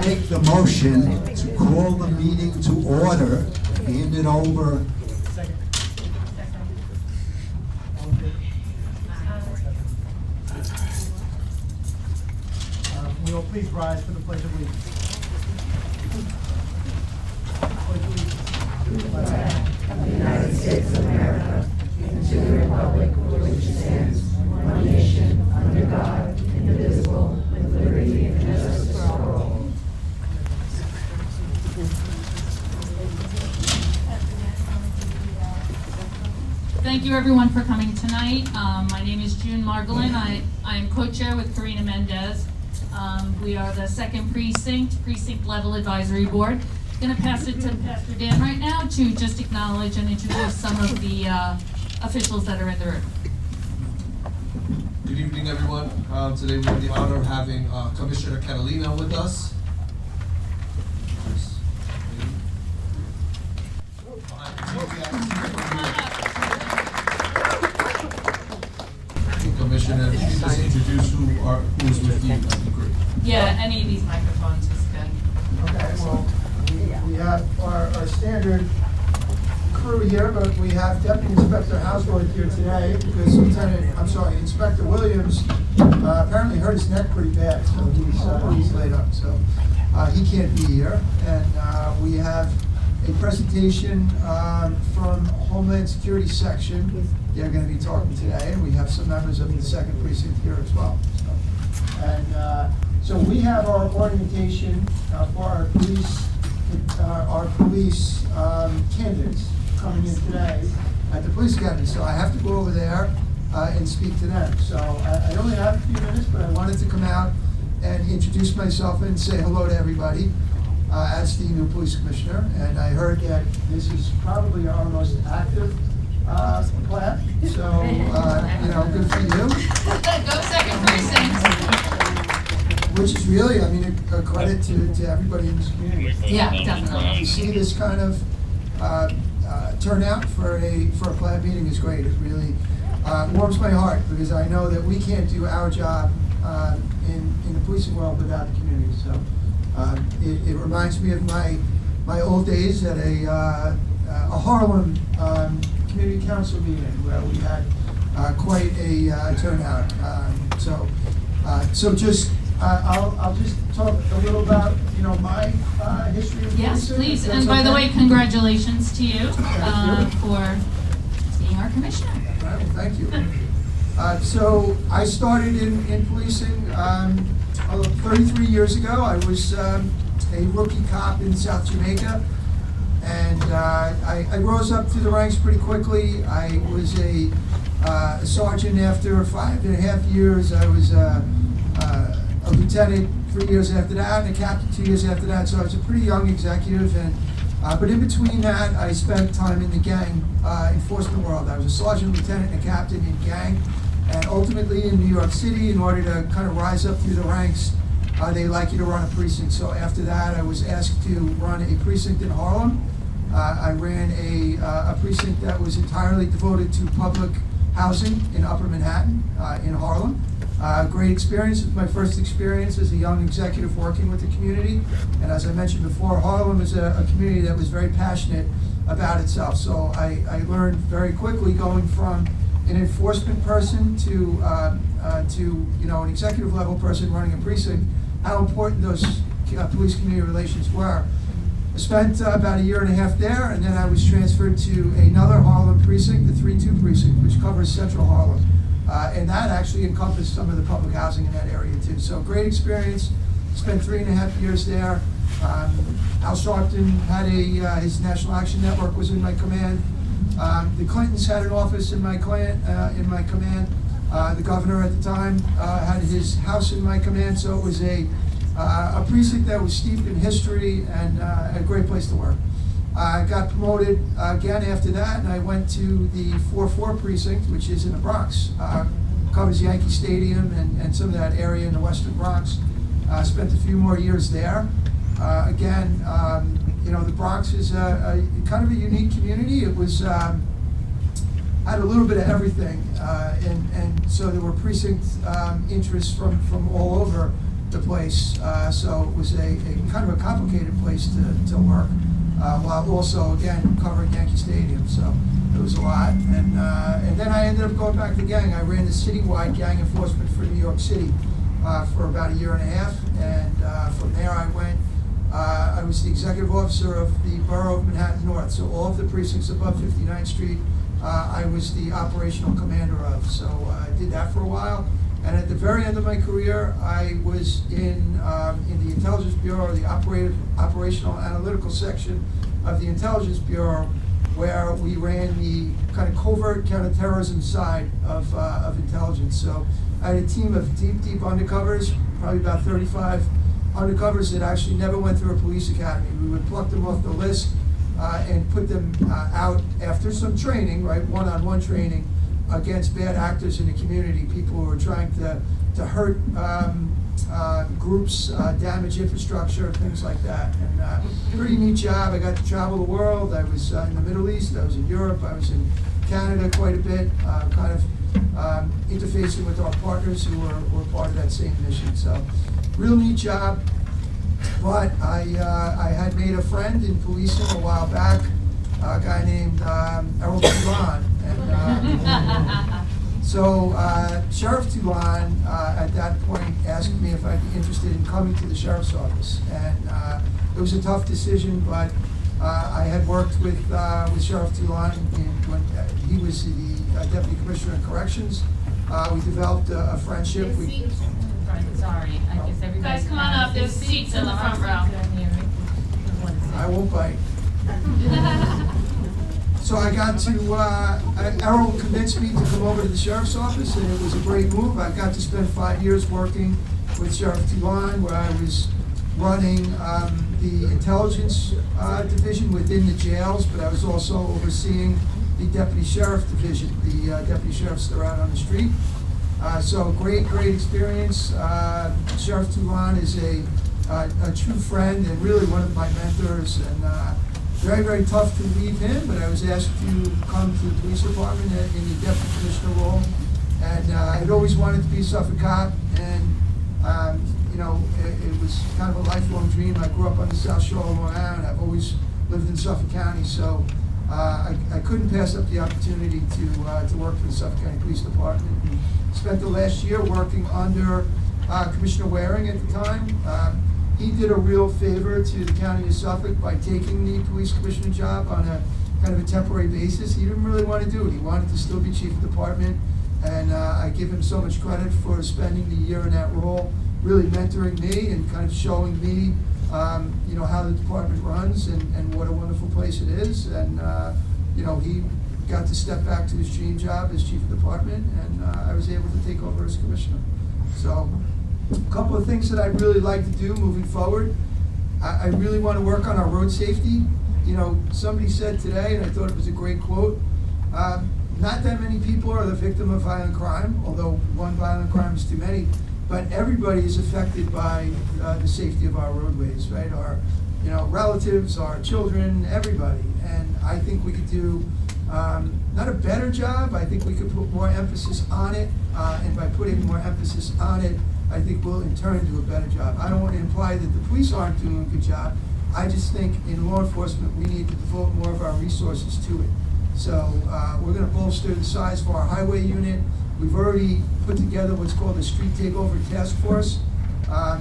Take the motion to call the meeting to order, hand it over. Will you please rise for the Pledge of Allegiance? To the flag of the United States of America and to the republic for which it stands, one nation, under God, indivisible, with liberty and justice for all. Thank you everyone for coming tonight. My name is June Margolin. I am co-chair with Karina Mendez. We are the second precinct level advisory board. I'm going to pass it to Pastor Dan right now to just acknowledge and introduce some of the officials that are in the room. Good evening, everyone. Today we have the honor of having Commissioner Catalina with us. Commissioner, if you could just introduce who's with you, that'd be great. Yeah, any of these microphones is good. Okay, well, we have our standard crew here, but we have Deputy Inspector Hauswirth here today because Inspector Williams apparently hurt his neck pretty bad, so he's laid up, so he can't be here. And we have a presentation from Homeland Security Section. They're going to be talking today, and we have some members of the second precinct here as well. So we have our orientation for our police candidates coming in today at the police academy. So I have to go over there and speak to them. So I only have a few minutes, but I wanted to come out and introduce myself and say hello to everybody as the new police commissioner. And I heard that this is probably our most active PLAB. So, good for you. Go second precinct. Which is really, a credit to everybody in this community. Yeah, definitely. To see this kind of turnout for a PLAB meeting is great. It really warms my heart because I know that we can't do our job in the policing world without the community. So it reminds me of my old days at a Harlem community council meeting where we had quite a turnout. I'll just talk a little about my history of Yes, policing, please. if that's And by the okay. way, congratulations to you for being our commissioner. Well, thank you. So I started in policing 33 years ago. I was a rookie cop in South Jamaica, and I rose up through the ranks pretty quickly. I was a sergeant after 5.5 years. I was a lieutenant 3 years after that, and a captain 2 years after that. So I was a pretty young executive, and but in between that, I spent time in the gang enforcement world. I was a sergeant, lieutenant, and a captain in gang, and ultimately in New York City, in order to kind of rise up through the ranks, they like you to run a precinct. So after that, I was asked to run a precinct in Harlem. I ran a precinct that was entirely devoted to public housing in Upper Manhattan, in Harlem. Great experience. It was my first experience as a young executive working with the community. And as I mentioned before, Harlem is a community that was very passionate about itself. So I learned very quickly, going from an enforcement person to an executive level person running a precinct, how important those police community relations were. I spent about 1.5 years there, and then I was transferred to another Harlem precinct, the 3-2 precinct, which covers Central Harlem. And that actually encompassed some of the public housing in that area too. So great experience. Spent 3.5 years there. Al Sharpton had his National Action Network was in my command. The Clintons had an office in my command. The governor at the time had his house in my command. So it was a precinct that was steeped in history and a great place to work. I got promoted again after that, and I went to the 4-4 precinct, which is in the Bronx. Covers Yankee Stadium and some of that area in the Western Bronx. Spent a few more years there. The Bronx is a kind of a unique community. It was had a little bit of everything, and so there were precinct interests from all over. the place. So it was a kind of a complicated place to work, while also, again, covering Yankee Stadium. So it was a lot. And then I ended up going back to the gang. I ran the citywide gang enforcement for New York City for about a year and a half. And from there I went, I was the executive officer of the borough of Manhattan North. So all of the precincts above 59th Street, I was the operational commander of. So I did that for a while. And at the very end of my career, I was in the Intelligence Bureau, the operational analytical section of the Intelligence Bureau, where we ran the kind of covert counterterrorism side of intelligence. So I had a team of deep undercovers, probably about 35 undercovers that actually never went through a police academy. We would pluck them off the list and put them out after some training, right, one-on-one training, against bad actors in the community, people who are trying to hurt groups, damage infrastructure, things like that. And pretty neat job. I got to travel the world. I was in the Middle East, I was in Europe, I was in Canada quite a bit, kind of interfacing with our partners who were part of that same mission. So, real neat job. But I had made a friend in policing a while back, a guy named Errol Toulon. So Sheriff Toulon at that point asked me if I'd be interested in coming to the sheriff's office, and it was a tough decision, but I had worked with Sheriff Toulon when he was the Deputy Commissioner of Corrections. We developed a friendship. There's seats in the front, sorry, I guess everybody. Guys, come on up. There's seats in the front row. I won't bite. So I got to, Errol convinced me to come over to the sheriff's office, and it was a great move. I got to spend 5 years working with Sheriff Toulon, where I was running the intelligence division within the jails, but I was also overseeing the deputy sheriff division, the deputy sheriffs that are out on the street. So great experience. Sheriff Toulon is a true friend and really one of my mentors, and very tough to leave him, but I was asked to come to the police department in the deputy commissioner role, and I'd always wanted to be a Suffolk cop, and you know, it was kind of a lifelong dream. I grew up on the South Shore of Long Island. I've always lived in Suffolk County, so I couldn't pass up the opportunity to work for the Suffolk County Police Department. And spent the last year working under Commissioner Waring at the time. He did a real favor to the county of Suffolk by taking the police commissioner job on a kind of a temporary basis. He didn't really want to do it. He wanted to still be chief of department, and I give him so much credit for spending the year in that role, really mentoring me and kind of showing me, you know, how the department runs and what a wonderful place it is. And you know, he got to step back to his dream job as chief of department, and I was able to take over as commissioner. So, a couple of things that I'd really like to do moving forward. I really want to work on our road safety. You know, somebody said today, and I thought it was a great quote, not that many people are the victim of violent crime, although one violent crime is too many, but everybody is affected by the safety of our roadways, right? Our, you know, relatives, our children, everybody. And I think we could do not a better job, I think we could put more emphasis on it, and by putting more emphasis on it, I think we'll in turn do a better job. I don't want to imply that the police aren't doing a good job. I just think in law enforcement, we need to devote more of our resources to it. So we're going to bolster the size of our highway unit. We've already put together what's called a street takeover task force.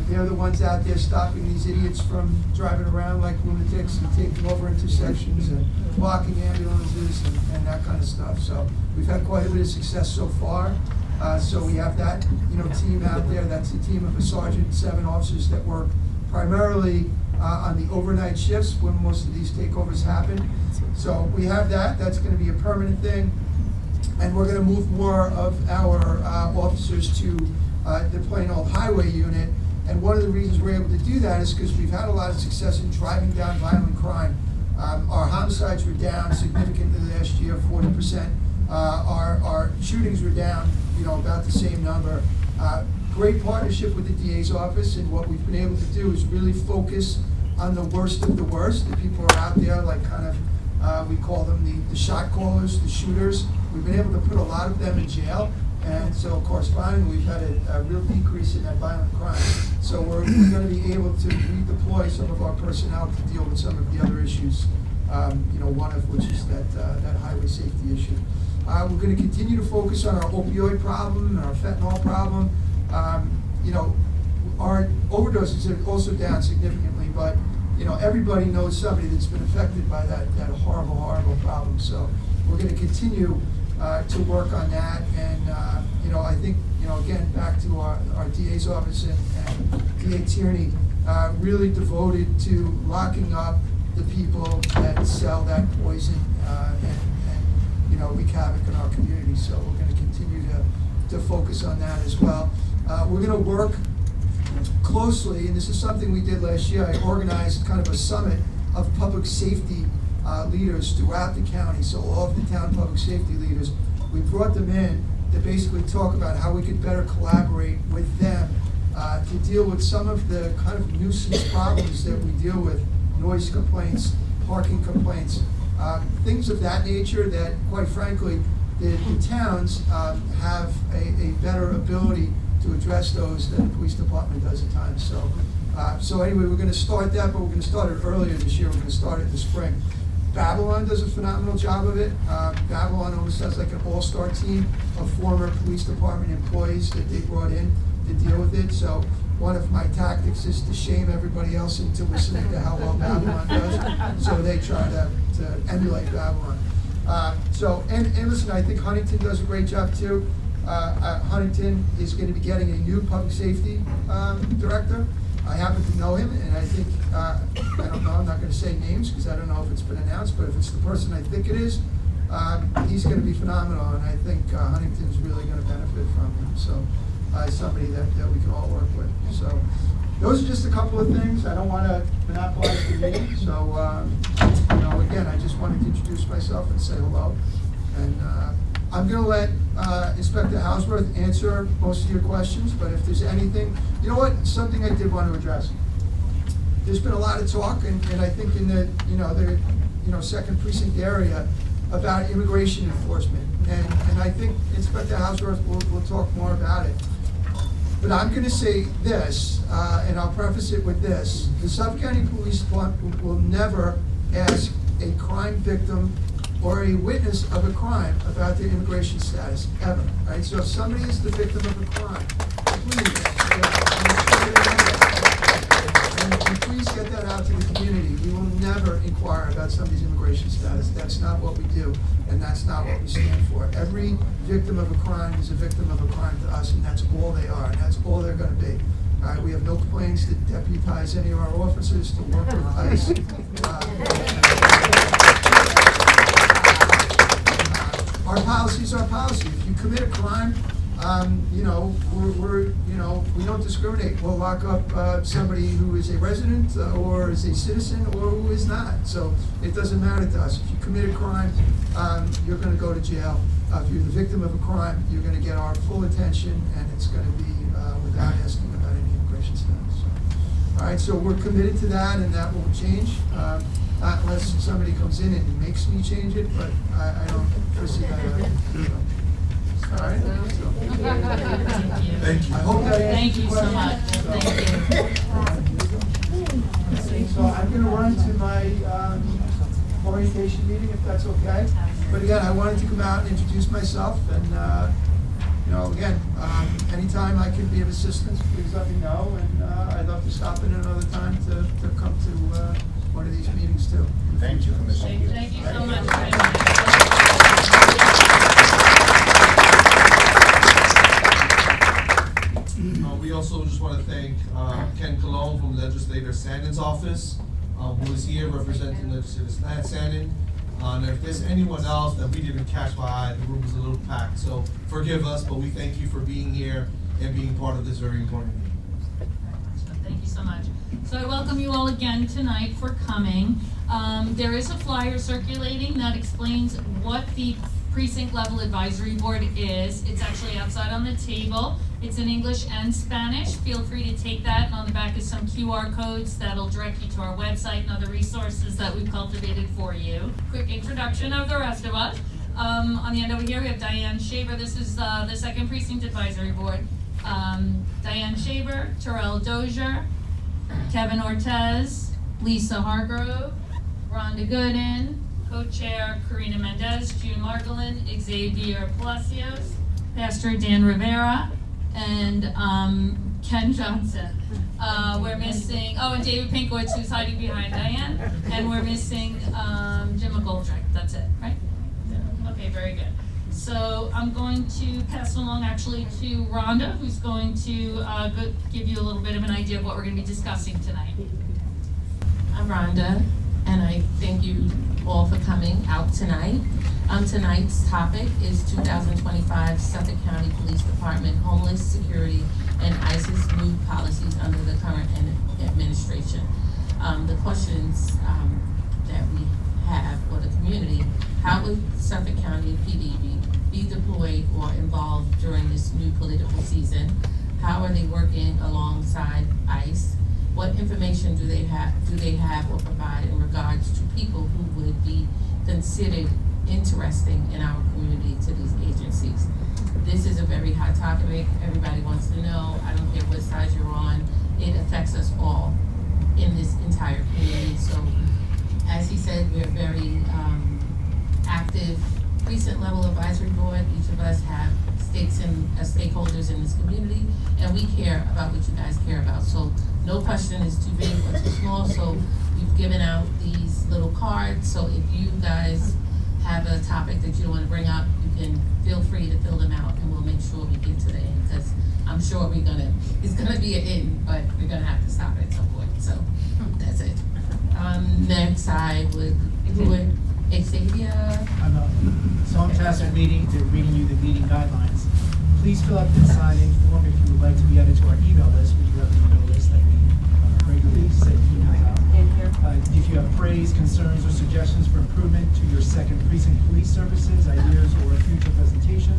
They're the ones out there stopping these idiots from driving around like lunatics and taking over intersections and blocking ambulances and that kind of stuff. So we've had quite a bit of success so far. So we have that, you know, team out there. That's a team of a sergeant and 7 officers that work primarily on the overnight shifts when most of these takeovers happen. So we have that. That's going to be a permanent thing. And we're going to move more of our officers to the plain old highway unit. And one of the reasons we're able to do that is because we've had a lot of success in driving down violent crime. Our homicides were down significantly last year, 40%. Our shootings were down, you know, about the same number. Great partnership with the DA's office, and what we've been able to do is really focus on the worst of the worst. The people are out there, like kind of, we call them the shot callers, the shooters. We've been able to put a lot of them in jail, And so correspondingly, we've had a real decrease in that violent crime. So we're gonna be able to redeploy some of our personnel to deal with some of the other issues, one of which is that highway safety issue. We're gonna continue to focus on our opioid problem and our fentanyl problem. Our overdoses are also down significantly, but, everybody knows somebody that's been affected by that horrible, horrible problem. So we're gonna continue to work on that, and, I think, again, back to our DA's office and DA Tierney, really devoted to locking up the people that sell that poison, and wreak havoc in our community. So we're gonna continue to focus on that as well. We're gonna work closely, and this is something we did last year. I organized kind of a summit of public safety leaders throughout the county. So all of the town public safety leaders, we brought them in to basically talk about how we could better collaborate with them to deal with some of the kind of nuisance problems that we deal with, noise complaints, parking complaints, things of that nature that, quite frankly, the towns have a better ability to address those than the police department does at times. So anyway, we're gonna start that, but we're gonna start it earlier this year. We're gonna start it this spring. Babylon does a phenomenal job of it. Babylon almost has like an all-star team of former police department employees that they brought in to deal with it. So one of my tactics is to shame everybody else into listening to how well Babylon does. So they try to emulate Babylon. And listen, I think Huntington does a great job too. Huntington is going to be getting a new public safety director. I happen to know him, and I think, I don't know, I'm not going to say names because I don't know if it's been announced, but if it's the person I think it is, he's going to be phenomenal, and I think Huntington's really going to benefit from him. So somebody that we can all work with. So those are just a couple of things. I don't want to monopolize the meeting, so again, I just wanted to introduce myself and say hello. And I'm going to let Inspector Hauswirth answer most of your questions, but if there's anything, something I did want to address. There's been a lot of talk, and I think in the second precinct area about immigration enforcement, and I think Inspector Hauswirth will talk more about it. But I'm going to say this, and I'll preface it with this: the Suffolk County Police Department will never ask a crime victim or a witness of a crime about their immigration status, ever, right? So if somebody is the victim of a crime, please get that out to the community. We will never inquire about somebody's immigration status. That's not what we do, and that's not what we stand for. Every victim of a crime is a victim of a crime to us, and that's all they are, and that's all they're gonna be. All right, we have no plans to deputize any of our officers to work with ICE. Our policy is our policy. If you commit a crime, we don't discriminate. We'll lock up somebody who is a resident or is a citizen or who is not. So it doesn't matter to us. If you commit a crime, you're going to go to jail. If you're the victim of a crime, you're going to get our full attention, and it's going to be without asking about any immigration status. All right, so we're committed to that, and that won't change. Not unless somebody comes in and makes me change it, but I don't foresee that. All right. Thank you. I hope that Thank answers you the so question. much. Thank you. So I'm going to run to my orientation meeting, if that's okay. But again, I wanted to come out and introduce myself, and again, anytime I can be of assistance, please let me know, and I'd love to stop in another time to come to one of these meetings too. Thank you, Commissioner. Thank you so much. We also just want to thank Ken Cologne from Legislator Sandin's office, who is here representing Legislator Sandin. And if there's anyone else that we didn't catch my eye, the room is a little packed, so forgive us, but we thank you for being here and being part of this very important meeting. Thank you so much. So I welcome you all again tonight for coming. There is a flyer circulating that explains what the precinct level advisory board is. It's actually outside on the table. It's in English and Spanish. Feel free to take that, and on the back is some QR codes that'll direct you to our website and other resources that we've cultivated for you. Quick introduction of the rest of us. On the end over here, we have Diane Shaver. This is the 2nd Precinct Advisory Board. Diane Shaver, Terrell Dozier, Kevin Ortez, Lisa Hargrove, Rhonda Gooden, co-chair Karina Mendez, June Margolin, Xavier Palacios, Pastor Dan Rivera, and Ken Johnson. We're missing, and David Pinkowitz, who's hiding behind Diane, and we're missing Jim McGoldrick. That's it, right? Okay, very good. So I'm going to pass it along actually to Rhonda, who's going to give you a little bit of an idea of what we're going to be discussing tonight. I'm Rhonda, and I thank you all for coming out tonight. Tonight's topic is 2025 Suffolk County Police Department Homeland Security and ISIS new policies under the current administration. The questions that we have for the community: how would Suffolk County PD be deployed or involved during this new political season? How are they working alongside ICE? What information do they have or provide in regards to people who would be considered interesting in our community to these agencies? This is a very hot topic. Everybody wants to know. I don't care what side you're on. It affects us all in this entire community. So, as he said, we're very active precinct level advisory board. Each of us have stakes in stakeholders in this community, and we care about what you guys care about. So no question is too big or too small. So we've given out these little cards. So if you guys have a topic that you don't want to bring up, you can feel free to fill them out, and we'll make sure we get to the end, because I'm sure it's gonna be an end, but we're gonna have to stop at some point. So that's it. Next I would do it. Xavier. So I'm tasked with reading you the meeting guidelines. Please fill out the sign-in form if you would like to be added to our email list. We do have an email list that we regularly send emails out. If you have praise, concerns, or suggestions for improvement to your 2nd Precinct Police Services, ideas, or a future presentation,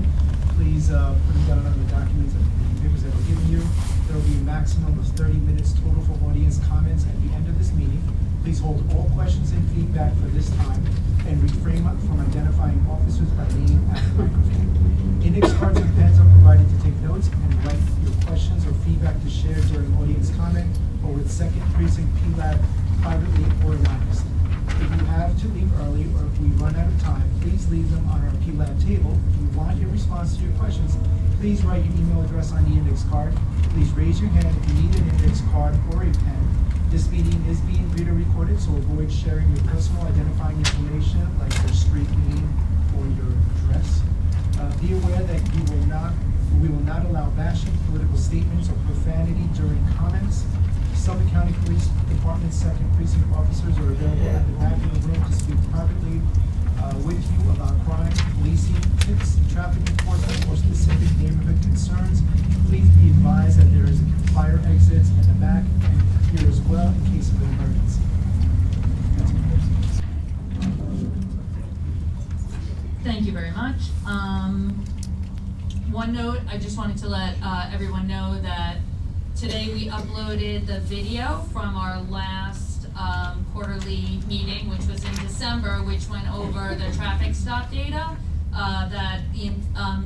please put them down on the documents and the papers that we're giving you. There will be a maximum of 30 minutes total for audience comments at the end of this meeting. Please hold all questions and feedback for this time, and refrain from identifying officers by name at the microphone. Index cards and pens are provided to take notes and write your questions or feedback to share during audience comment or with 2nd Precinct PLAB privately or anonymously. If you have to leave early or if we run out of time, please leave them on our PLAB table. If you want your response to your questions, please write your email address on the index card. Please raise your hand if you need an index card or a pen. This meeting is being video recorded, so avoid sharing your personal identifying information like your street name or your address. Be aware that we will not allow bashing, political statements, or profanity during comments. Suffolk County Police Department 2nd Precinct officers are available at the back of the room to speak privately with you about crime, policing, tips, traffic enforcement, or specific neighborhood concerns. Please be advised that there is fire exits at the back and here as well in case of an emergency. Thank you very much. One note, I just wanted to let everyone know that today we uploaded the video from our last quarterly meeting, which was in December, which went over the traffic stop data that the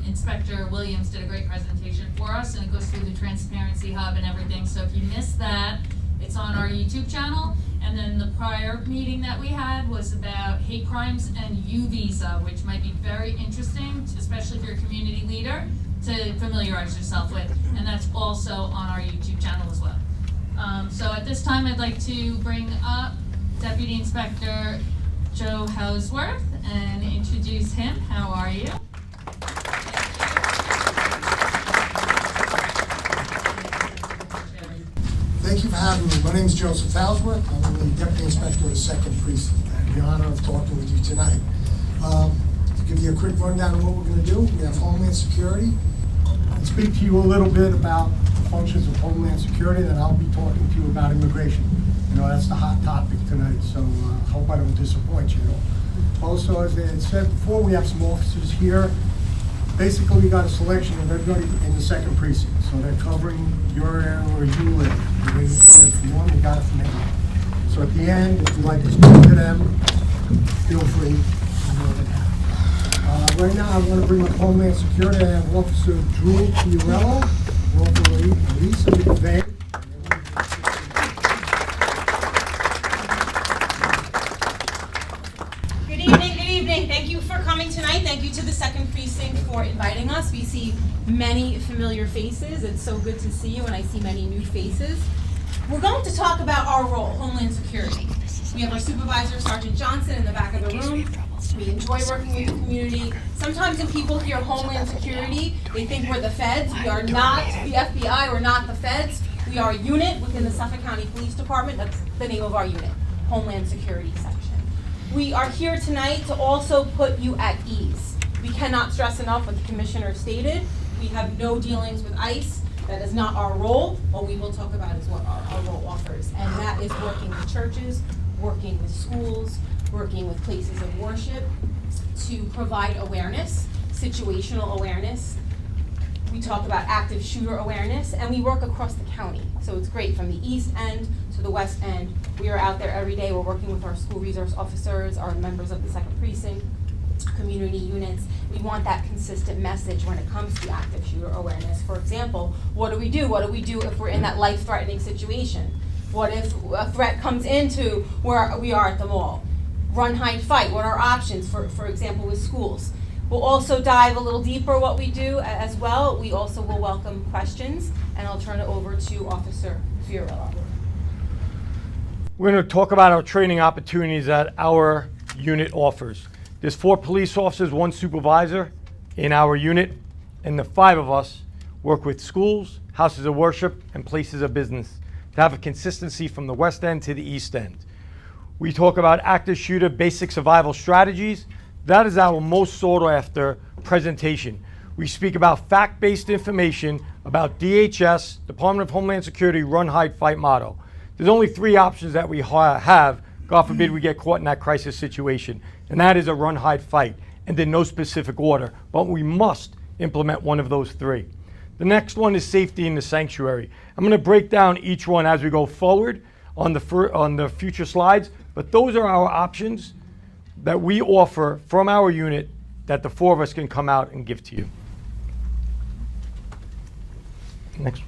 Inspector Williams did a great presentation for us, and it goes through the Transparency Hub and everything. So if you missed that, it's on our YouTube channel. And then the prior meeting that we had was about hate crimes and U visa, which might be very interesting, especially if you're a community leader, to familiarize yourself with. And that's also on our YouTube channel as well. So at this time, I'd like to bring up Deputy Inspector Joe Hauswirth and introduce him. How are you? Thank you for having me. My name is Joseph Hauswirth. I'm the Deputy Inspector of the 2nd Precinct. I have the honor of talking with you tonight. To give you a quick rundown of what we're going to do, we have Homeland Security. I'll speak to you a little bit about the functions of Homeland Security, then I'll be talking to you about immigration. You know, that's the hot topic tonight, so I hope I don't disappoint you. Also, as I said before, we have some officers here. Basically, we got a selection of everybody in the 2nd Precinct, so they're covering your area where you live. We got it from one, we got it from everyone. So at the end, if you'd like to speak to them, feel free. I'm more than happy. Right now, I want to bring up Homeland Security. I have Officer Drew Fiorello, Walter Lisa McVeigh. Good evening, good evening. Thank you for coming tonight. Thank you to the Second Precinct for inviting us. We see many familiar faces. It's so good to see you, and I see many new faces. We're going to talk about our role, Homeland Security. We have our supervisor, Sergeant Johnson, in the back of the room. We enjoy working with the community. Sometimes when people hear Homeland Security, they think we're the feds. We are not the FBI, we're not the feds. We are a unit within the Suffolk County Police Department. That's the name of our unit, Homeland Security Section. We are here tonight to also put you at ease. We cannot stress enough what the Commissioner stated. We have no dealings with ICE. That is not our role. What we will talk about is what our role offers, and that is working with churches, working with schools, working with places of worship to provide awareness, situational awareness. We talk about active shooter awareness, and we work across the county. So it's great from the east end to the west end. We are out there every day. We're working with our school resource officers, our members of the Second Precinct, community units. We want that consistent message when it comes to active shooter awareness. For example, what do we do? What do we do if we're in that life-threatening situation? What if a threat comes into where we are at the mall? Run, hide, fight. What are our options, for example, with schools? We'll also dive a little deeper what we do as well. We also will welcome questions, and I'll turn it over to Officer Fiorello. We're going to talk about our training opportunities that our unit offers. There's 4 police officers, 1 supervisor in our unit, and the 5 of us work with schools, houses of worship, and places of business to have a consistency from the west end to the east end. We talk about active shooter basic survival strategies. That is our most sought after presentation. We speak about fact-based information about DHS, Department of Homeland Security, run, hide, fight motto. There's only 3 options that we have, God forbid we get caught in that crisis situation, and that is a run, hide, fight, and in no specific order, but we must implement one of those 3. The next one is safety in the sanctuary. I'm going to break down each one as we go forward on the future slides, but those are our options that we offer from our unit that the 4 of us can come out and give to you. Next.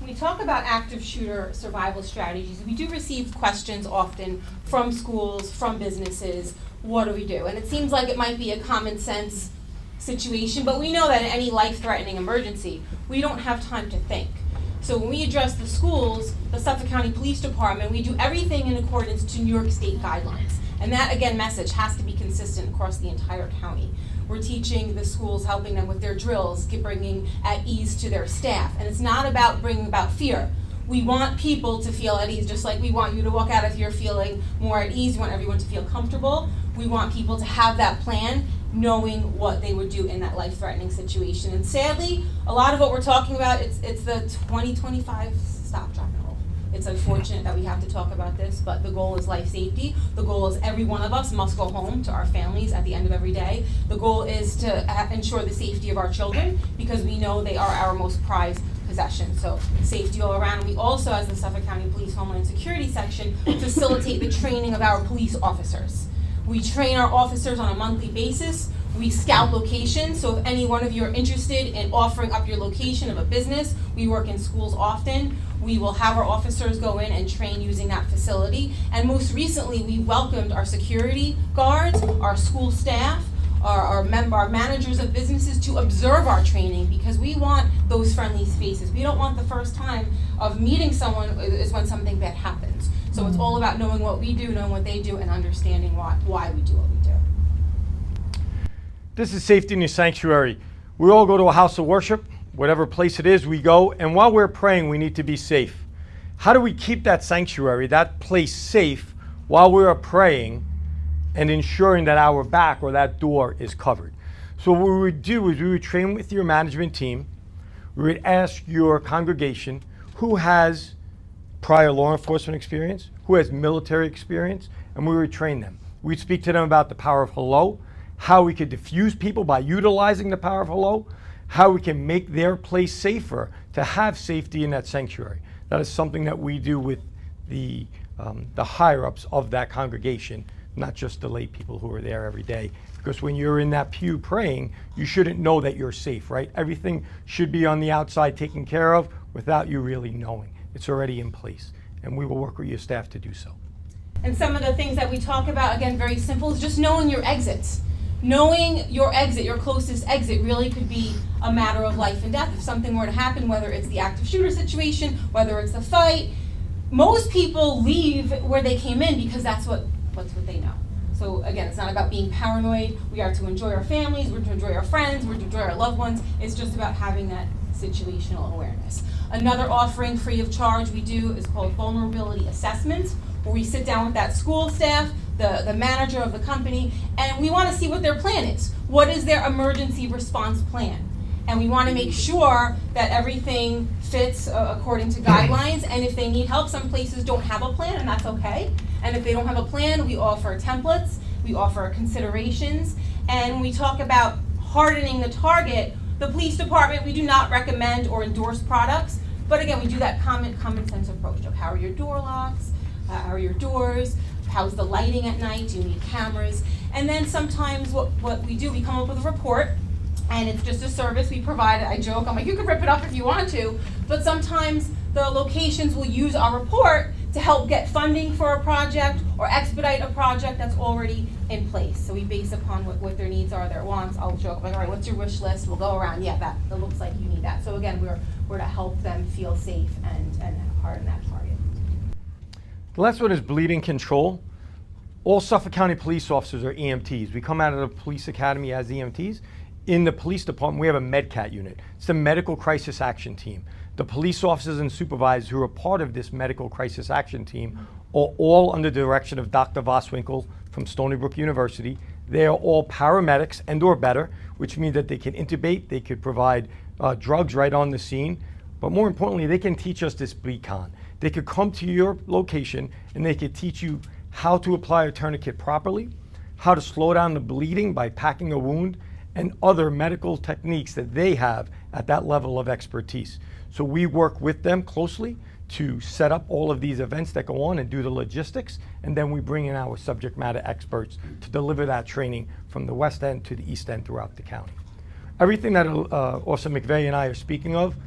When we talk about active shooter survival strategies, we do receive questions often from schools, from businesses. What do we do? And it seems like it might be a common sense situation, but we know that in any life-threatening emergency, we don't have time to think. So when we address the schools, the Suffolk County Police Department, we do everything in accordance to New York State guidelines. And that, again, message has to be consistent across the entire county. We're teaching the schools, helping them with their drills, bringing at ease to their staff. And it's not about bringing about fear. We want people to feel at ease, just like we want you to walk out of here feeling more at ease. We want everyone to feel comfortable. We want people to have that plan, knowing what they would do in that life-threatening situation. And sadly, a lot of what we're talking about, it's the 2025 stop, drop, and roll. It's unfortunate that we have to talk about this, but the goal is life safety. The goal is every one of us must go home to our families at the end of every day. The goal is to ensure the safety of our children, because we know they are our most prized possession. So safety all around. We also, as the Suffolk County Police Homeland Security section, facilitate the training of our police officers. We train our officers on a monthly basis. We scout locations, so if any one of you are interested in offering up your location of a business, we work in schools often. We will have our officers go in and train using that facility. And most recently, we welcomed our security guards, our school staff, our managers of businesses to observe our training, because we want those friendly spaces. We don't want the first time of meeting someone is when something bad happens. So it's all about knowing what we do, knowing what they do, and understanding why we do what we do. This is safety in the sanctuary. We all go to a house of worship, whatever place it is we go, and while we're praying, we need to be safe. How do we keep that sanctuary, that place safe while we are praying and ensuring that our back or that door is covered? So what we would do is we would train with your management team. We would ask your congregation who has prior law enforcement experience, who has military experience, and we would train them. We'd speak to them about the power of hello, how we could diffuse people by utilizing the power of hello, how we can make their place safer to have safety in that sanctuary. That is something that we do with the higher-ups of that congregation, not just the lay people who are there every day Because when you're in that pew praying, you shouldn't know that you're safe, right? Everything should be on the outside taken care of without you really knowing. It's already in place, and we will work with your staff to do so. And some of the things that we talk about, again, very simple, is just knowing your exits. Knowing your exit, your closest exit, really could be a matter of life and death. If something were to happen, whether it's the active shooter situation, whether it's a fight, most people leave where they came in because that's what they know. So again, it's not about being paranoid. We are to enjoy our families, we're to enjoy our friends, we're to enjoy our loved ones. It's just about having that situational awareness. Another offering free of charge we do is called vulnerability assessments, where we sit down with that school staff, the manager of the company, and we want to see what their plan is. What is their emergency response plan? And we want to make sure that everything fits according to guidelines, and if they need help, some places don't have a plan, and that's okay. And if they don't have a plan, we offer templates, we offer considerations, and when we talk about hardening the target, the police department, we do not recommend or endorse products, but again, we do that common sense approach of how are your door locks, how are your doors, how's the lighting at night, do you need cameras? And then sometimes what we do, we come up with a report, and it's just a service we provide. I joke, I'm like, you can rip it up if you want to, but sometimes the locations will use our report to help get funding for a project or expedite a project that's already in place. So we base upon what their needs are, their wants. I'll joke, like, all right, what's your wish list? We'll go around, yeah, that looks like you need that. So again, we're to help them feel safe and harden that target. The last one is bleeding control. All Suffolk County police officers are EMTs. We come out of the police academy as EMTs. In the police department, we have a MedCat unit. It's the Medical Crisis Action Team. The police officers and supervisors who are part of this Medical Crisis Action Team are all under the direction of Dr. Voswinkel from Stony Brook University. They are all paramedics and or better, which means that they can intubate, they could provide drugs right on the scene, but more importantly, they can teach us this bleed con. They could come to your location and they could teach you how to apply a tourniquet properly, how to slow down the bleeding by packing a wound, and other medical techniques that they have at that level of expertise. So we work with them closely to set up all of these events that go on and do the logistics, and then we bring in our subject matter experts to deliver that training from the West End to the East End throughout the county. Everything that Officer McVeigh and I are speaking of,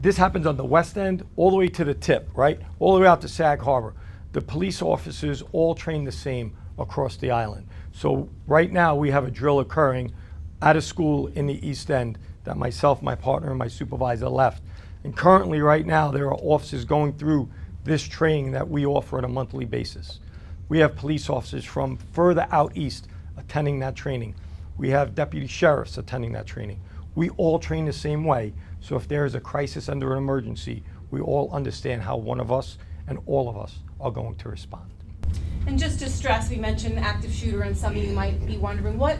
this happens on the West End all the way to the tip, right? All the way out to Sag Harbor. The police officers all train the same across the island. So right now we have a drill occurring at a school in the East End that myself, my partner, and my supervisor left. And currently right now there are officers going through this training that we offer on a monthly basis. We have police officers from further out east attending that training. We have deputy sheriffs attending that training. We all train the same way, so if there is a crisis under an emergency, we all understand how one of us and all of us are going to respond. And just to stress, we mentioned active shooter, and some of you might be wondering, what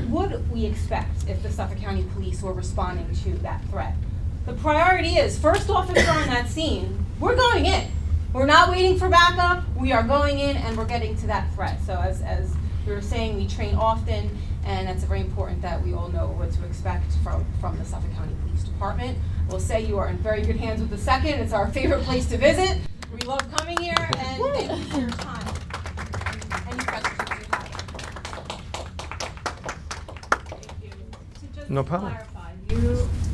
would we expect if the Suffolk County Police were responding to that threat? The priority is, first officer on that scene, we're going in. We're not waiting for backup, we are going in and we're getting to that threat. So as we were saying, we train often, and it's very important that we all know what to expect from the Suffolk County Police Department. We'll say you are in very good hands with the 2nd. It's our favorite place to visit. We love coming here, and thank you for your time. Any questions you have? Thank you. So just No to problem. clarify,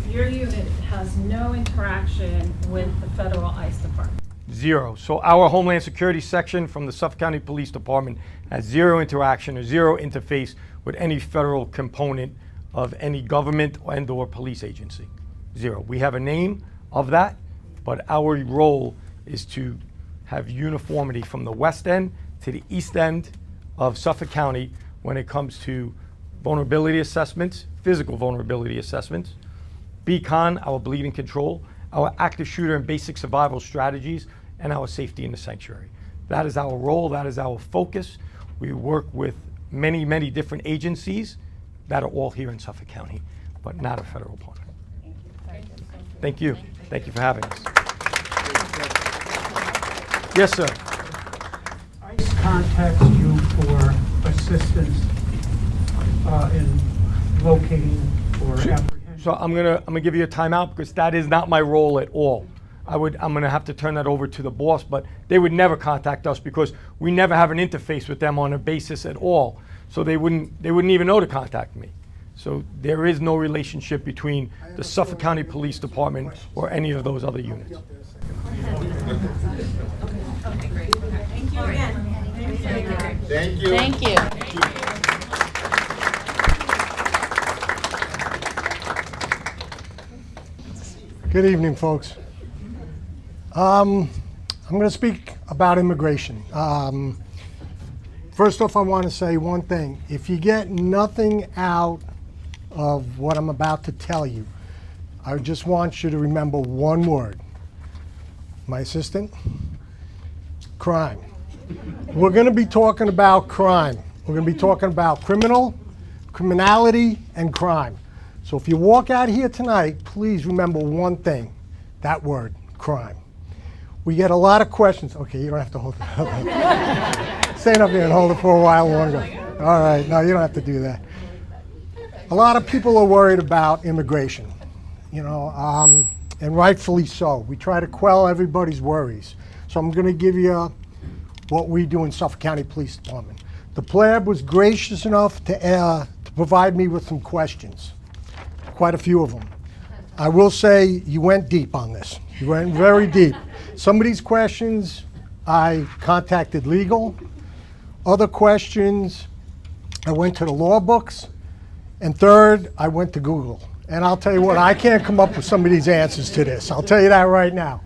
your unit has no interaction with the federal ICE department. Zero. So our Homeland Security section from the Suffolk County Police Department has zero interaction or zero interface with any federal component of any government and or police agency. Zero. We have a name of that, but our role is to have uniformity from the West End to the East End of Suffolk County when it comes to vulnerability assessments, physical vulnerability assessments, BCON, our bleeding control, our active shooter and basic survival strategies, and our safety in the sanctuary. That is our role, that is our focus. We work with many, many different agencies that are all here in Suffolk County, but not a federal partner. Thank you. Thank you for having us. Yes, sir. ICE contacts you for assistance in locating or apprehending. So I'm gonna give you a timeout because that is not my role at all. I'm gonna have to turn that over to the boss, but they would never contact us because we never have an interface with them on a basis at all. So they wouldn't even know to contact me. So there is no relationship between the Suffolk County Police Department or any of those other units. Thank you. Good evening, folks. I'm going to speak about immigration. First off, I want to say one thing. If you get nothing out of what I'm about to tell you, I just want you to remember one word. My assistant? Crime. We're going to be talking about crime. We're going to be talking about criminality, and crime. So if you walk out here tonight, please remember one thing, that word, crime. We get a lot of questions. Okay, you don't have to hold it. Stand up here and hold it for a while longer. All right, no, you don't have to do that. A lot of people are worried about immigration, you know, and rightfully so. We try to quell everybody's worries. So I'm going to give you what we do in Suffolk County Police Department. The PLAB was gracious enough to provide me with some questions, quite a few of them. I will say you went deep on this. You went very deep. Some of these questions, I contacted legal. Other questions, I went to the law books. And third, I went to Google. And I'll tell you what, I can't come up with some of these answers to this. I'll tell you that right now.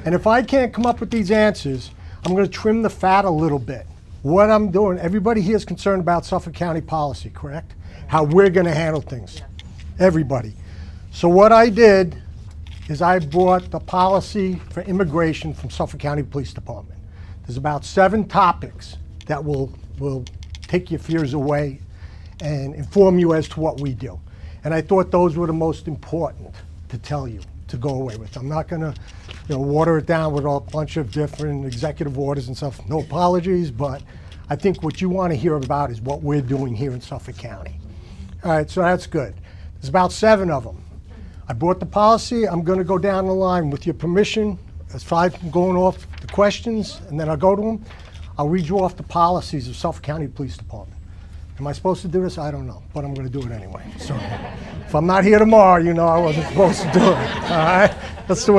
And if I can't come up with these answers, I'm going to trim the fat a little bit. What I'm doing, everybody here is concerned about Suffolk County policy, correct? How we're going to handle things. Everybody. So what I did is I brought the policy for immigration from Suffolk County Police Department. There's about 7 topics that will take your fears away and inform you as to what we do. And I thought those were the most important to tell you, to go away with. I'm not gonna water it down with a bunch of different executive orders and stuff. No apologies, but I think what you want to hear about is what we're doing here in Suffolk County. All right, so that's good. There's about 7 of them. I brought the policy. I'm going to go down the line with your permission, aside from going off the questions, and then I'll go to them. I'll read you off the policies of Suffolk County Police Department. Am I supposed to do this? I don't know, but I'm going to do it anyway. So if I'm not here tomorrow, you know I wasn't supposed to do it. All right? That's the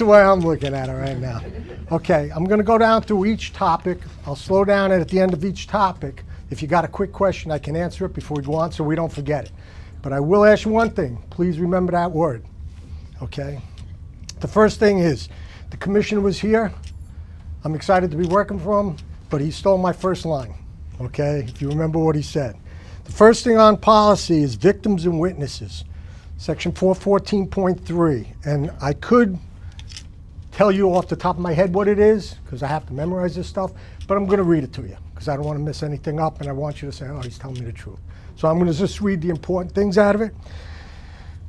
way I'm looking at it right now. Okay, I'm going to go down through each topic. I'll slow down, and at the end of each topic, if you got a quick question, I can answer it before we go on so we don't forget it. But I will ask you one thing. Please remember that word, okay? The first thing is, the commissioner was here. I'm excited to be working for him, but he stole my first line, okay? If you remember what he said. The first thing on policy is victims and witnesses, section 414.3. And I could tell you off the top of my head what it is, because I have to memorize this stuff, but I'm going to read it to you, because I don't want to mess anything up, and I want you to say, oh, he's telling me the truth. So I'm going to just read the important things out of it.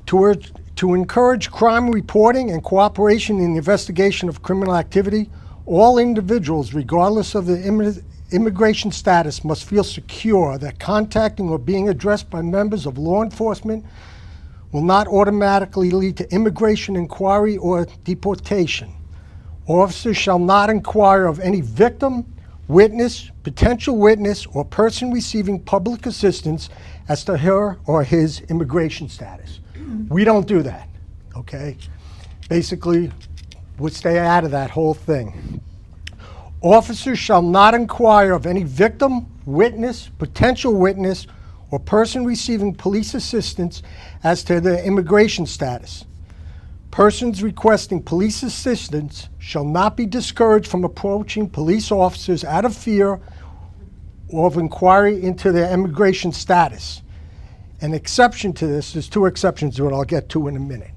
To encourage crime reporting and cooperation in the investigation of criminal activity, all individuals, regardless of the immigration status, must feel secure that contacting or being addressed by members of law enforcement will not automatically lead to immigration inquiry or deportation. Officers shall not inquire of any victim, witness, potential witness, or person receiving public assistance as to her or his immigration status. We don't do that, okay? Basically, we'll stay out of that whole thing. Officers shall not inquire of any victim, witness, potential witness, or person receiving police assistance as to their immigration status. Persons requesting police assistance shall not be discouraged from approaching police officers out of fear or of inquiry into their immigration status. An exception to this, there's 2 exceptions to it I'll get to in a minute.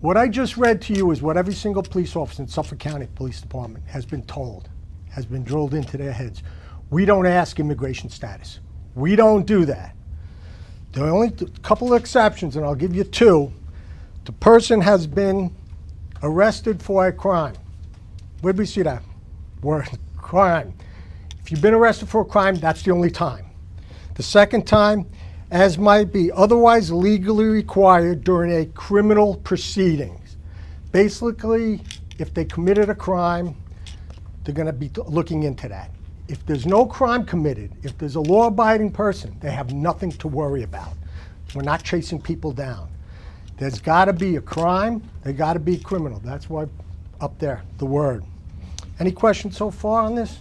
What I just read to you is what every single police officer in Suffolk County Police Department has been told, has been drilled into their heads. We don't ask immigration status. We don't do that. There are only a couple of exceptions, and I'll give you 2. The person has been arrested for a crime. Where do we see that word? Crime. If you've been arrested for a crime, that's the only time. The second time, as might be otherwise legally required during a criminal proceedings. Basically, if they committed a crime, they're going to be looking into that. if there's no crime committed, if there's a law-abiding person, they have nothing to worry about. We're not chasing people down. There's got to be a crime, they got to be criminal. That's why up there, the word. Any questions so far on this?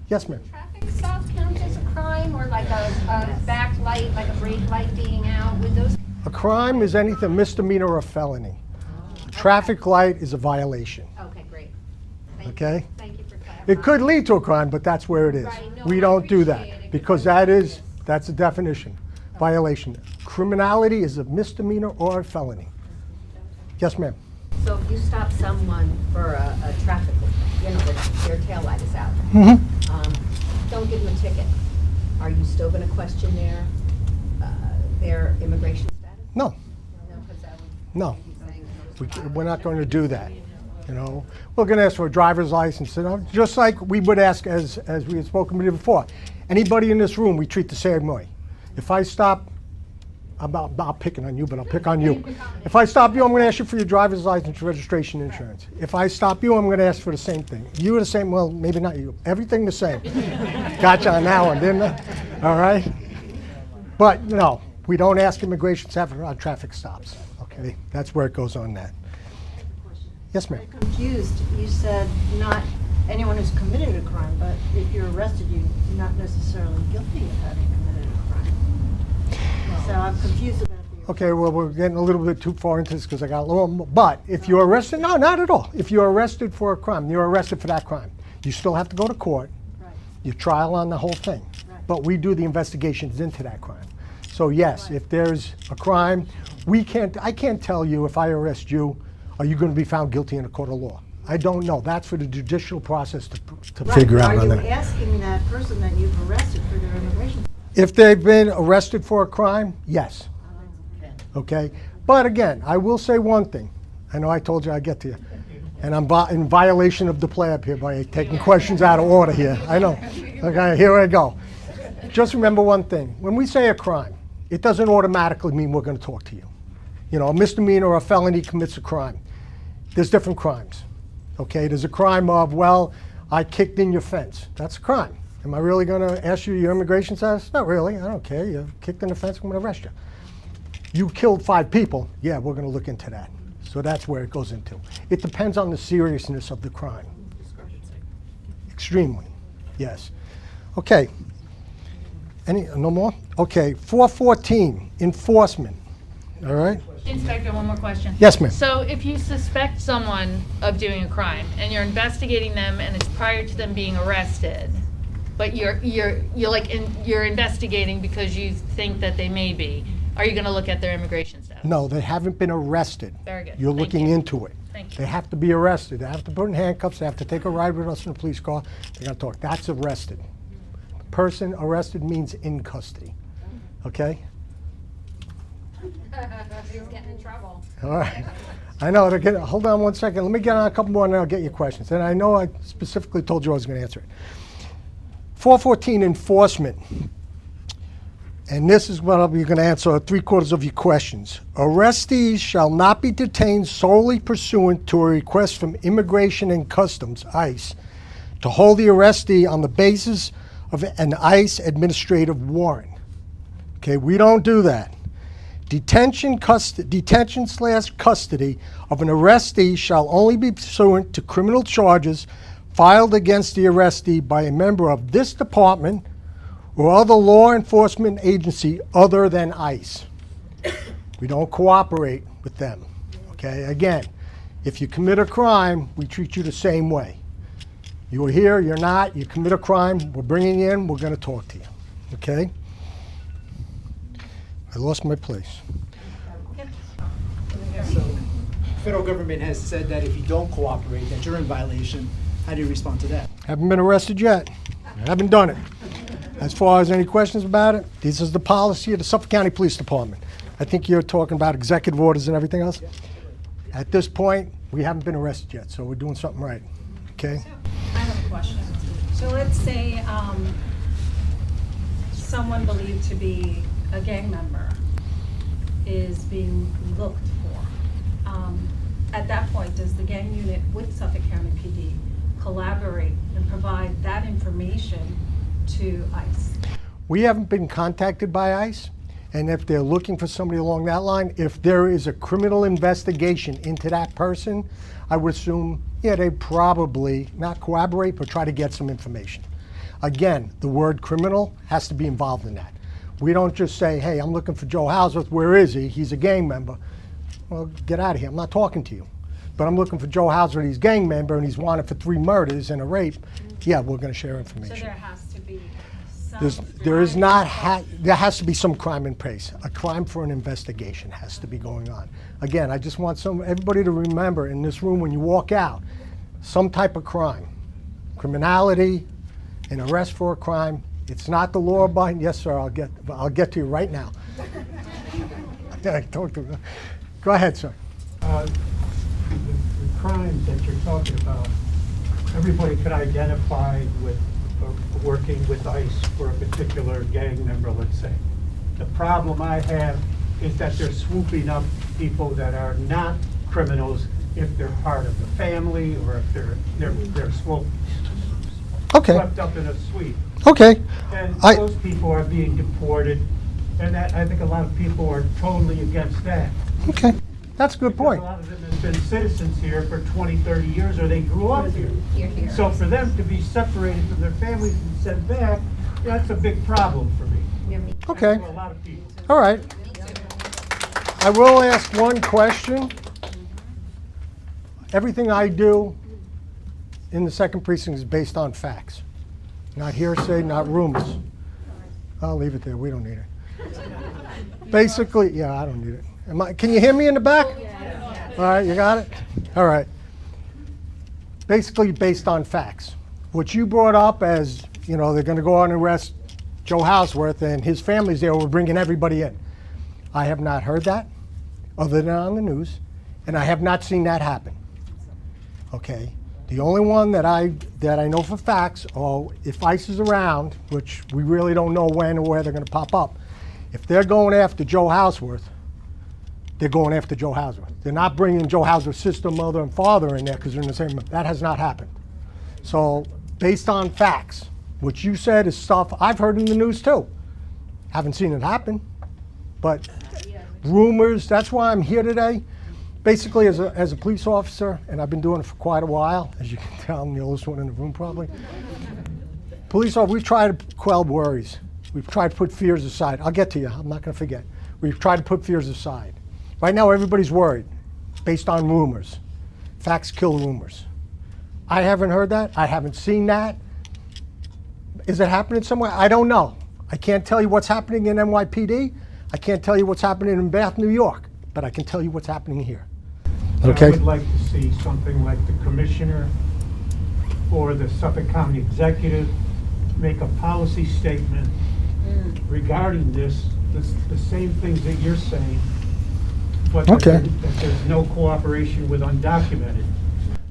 Yes, ma'am. Traffic stop count as a crime, or like a back light, like a brake light being out? Would those? A crime is anything misdemeanor or felony. A traffic light is a violation. Okay, great. Thank Okay? You. Thank you for clarifying. It could lead to a crime, but that's where it is. Right, no, We I don't do appreciate that it, because that's a definition. Violation. Criminality is a misdemeanor or a felony. Yes, ma'am. So if you stop someone for a traffic, their tail light is out, don't give them a ticket. Are you still going to question their immigration status? No, No, 'cause that would no. be saying We're not going to do that. We're going to ask for a driver's license, just like we would ask, as we had spoken with you before. Anybody in this room, we treat the same way. If I stop, I'm not picking on you, but I'll pick on you. If I stop you, I'm going to ask you for your driver's license, registration, insurance. If I stop you, I'm going to ask for the same thing. You are the same, well, maybe not you. Everything the same. Gotcha on that one, didn't I? All right? But, no, we don't ask immigration staff on traffic stops. Okay? That's where it goes on that. Yes, ma'am. Confused. You said not anyone who's committed a crime, but if you're arrested, you're not necessarily guilty of having committed a crime. So I'm confused about the. Okay, well, we're getting a little bit too far into this because I got a little, but if you're arrested, no, not at all. If you're arrested for a crime, you're arrested for that crime. You still have to go to court. Right. You trial on the whole thing. Right. But we do the investigations into that crime. So yes, if there's a crime, I can't tell you if I arrest you, are you going to be found guilty in a court of law? I don't know. That's for the judicial process to figure out on Are that. you asking that person that you've arrested for their immigration? If they've been arrested for a crime, yes. Okay? But again, I will say one thing. I know I told you I'd get to you. And I'm in violation of the PLAB here by taking questions out of order here. I know. Okay, here I go. Just remember one thing. When we say a crime, it doesn't automatically mean we're going to talk to you. A misdemeanor or a felony commits a crime. There's different crimes. Okay? There's a crime of, well, I kicked in your fence. That's a crime. Am I really going to ask you your immigration status? Not really. I don't care. You kicked in the fence, I'm going to arrest you. You killed 5 people. Yeah, we're going to look into that. So that's where it goes into. It depends on the seriousness of the crime. Extremely. Yes. Okay. No more? Okay. 414, enforcement. All right? Inspector, one more question. Yes, ma'am. So if you suspect someone of doing a crime and you're investigating them and it's prior to them being arrested, but you're investigating because you think that they may be, are you going to look at their immigration status? No, they haven't been arrested. Very good. You're Thank looking you. into it. Thank you. They have to be arrested. They have to put in handcuffs. They have to take a ride with us in a police car. They got to talk. That's arrested. Person arrested means in custody. Okay? He's getting in trouble. All right. I know. Hold on one second. Let me get on a couple more and then I'll get your questions. And I know I specifically told you I was going to answer it. 414, enforcement. And this is what you're going to answer 3/4 of your questions. Arrestees shall not be detained solely pursuant to a request from Immigration and Customs, ICE, to hold the arrestee on the basis of an ICE administrative warrant. Okay, we don't do that. Detention/custody of an arrestee shall only be pursuant to criminal charges filed against the arrestee by a member of this department or other law enforcement agency other than ICE. We don't cooperate with them. Okay, again, if you commit a crime, we treat you the same way. You are here, you're not, you commit a crime, we're bringing you in, we're going to talk to you. Okay? I lost my place. So, federal government has said that if you don't cooperate, that you're in violation. How do you respond to that? Haven't been arrested yet. I haven't done it. As far as any questions about it, this is the policy of the Suffolk County Police Department. I think you're talking about executive orders and everything else. At this point, we haven't been arrested yet, so we're doing something right. Okay? I have a question. So let's say someone believed to be a gang member is being looked for. At that point, does the gang unit with Suffolk County PD collaborate and provide that information to ICE? We haven't been contacted by ICE, and if they're looking for somebody along that line, if there is a criminal investigation into that person, I would assume, yeah, they'd probably not collaborate, but try to get some information. Again, the word criminal has to be involved in that. We don't just say, hey, I'm looking for Joe Hauswirth, where is he? He's a gang member. Well, get out of here, I'm not talking to you. But I'm looking for Joe Hauswirth, he's a gang member, and he's wanted for 3 murders and a rape. Yeah, we're gonna share information. So there has to be some. There has to be some crime in place. A crime for an investigation has to be going on. Again, I just want everybody to remember in this room when you walk out, some type of crime, criminality, an arrest for a crime. It's not the law-abiding. Yes, sir. I'll get to you right now. Talk to me. Go ahead, sir. The crimes that you're talking about, everybody could identify with working with ICE for a particular gang member, let's say. The problem I have is that they're swooping up people that are not criminals if they're part of the family or if they're swept up in a sweep. Okay. And those people are being deported, and I think a lot of people are totally against that. Okay. That's a good point. A lot of them have been citizens here for 20, 30 years, or they grew up here. So for them to be separated from their families and sent back, that's a big problem for me. Okay. For a lot of people. All right. I will ask one question. Everything I do in the 2nd Precinct is based on facts. Not hearsay, not rumors. I'll leave it there. We don't need it. Basically, yeah, I don't need it. Can you hear me in the back? All right, you got it? All right. Basically based on facts. What you brought up as, they're going to go on and arrest Joe Hauswirth and his family's there, we're bringing everybody in. I have not heard that, other than on the news, and I have not seen that happen. Okay? The only one that I know for facts, if ICE is around, which we really don't know when or where they're going to pop up, if they're going after Joe Hauswirth, they're going after Joe Hauswirth. They're not bringing Joe Hauswirth's sister, mother, and father in there because they're in the same. That has not happened. So, based on facts, what you said is stuff I've heard in the news too. Haven't seen it happen, but rumors. That's why I'm here today. Basically, as a police officer, and I've been doing it for quite a while, as you can tell, I'm the oldest one in the room probably. Police officers, we've tried to quell worries. We've tried to put fears aside. I'll get to you, I'm not going to forget. We've tried to put fears aside. Right now, everybody's worried, based on rumors. Facts kill rumors. I haven't heard that. I haven't seen that. Is it happening somewhere? I don't know. I can't tell you what's happening in NYPD. I can't tell you what's happening in Bath, New York, but I can tell you what's happening here. Okay. I would like to see something like the commissioner or the Suffolk County executive make a policy statement regarding this, the same things that you're saying, but that there's no cooperation with undocumented.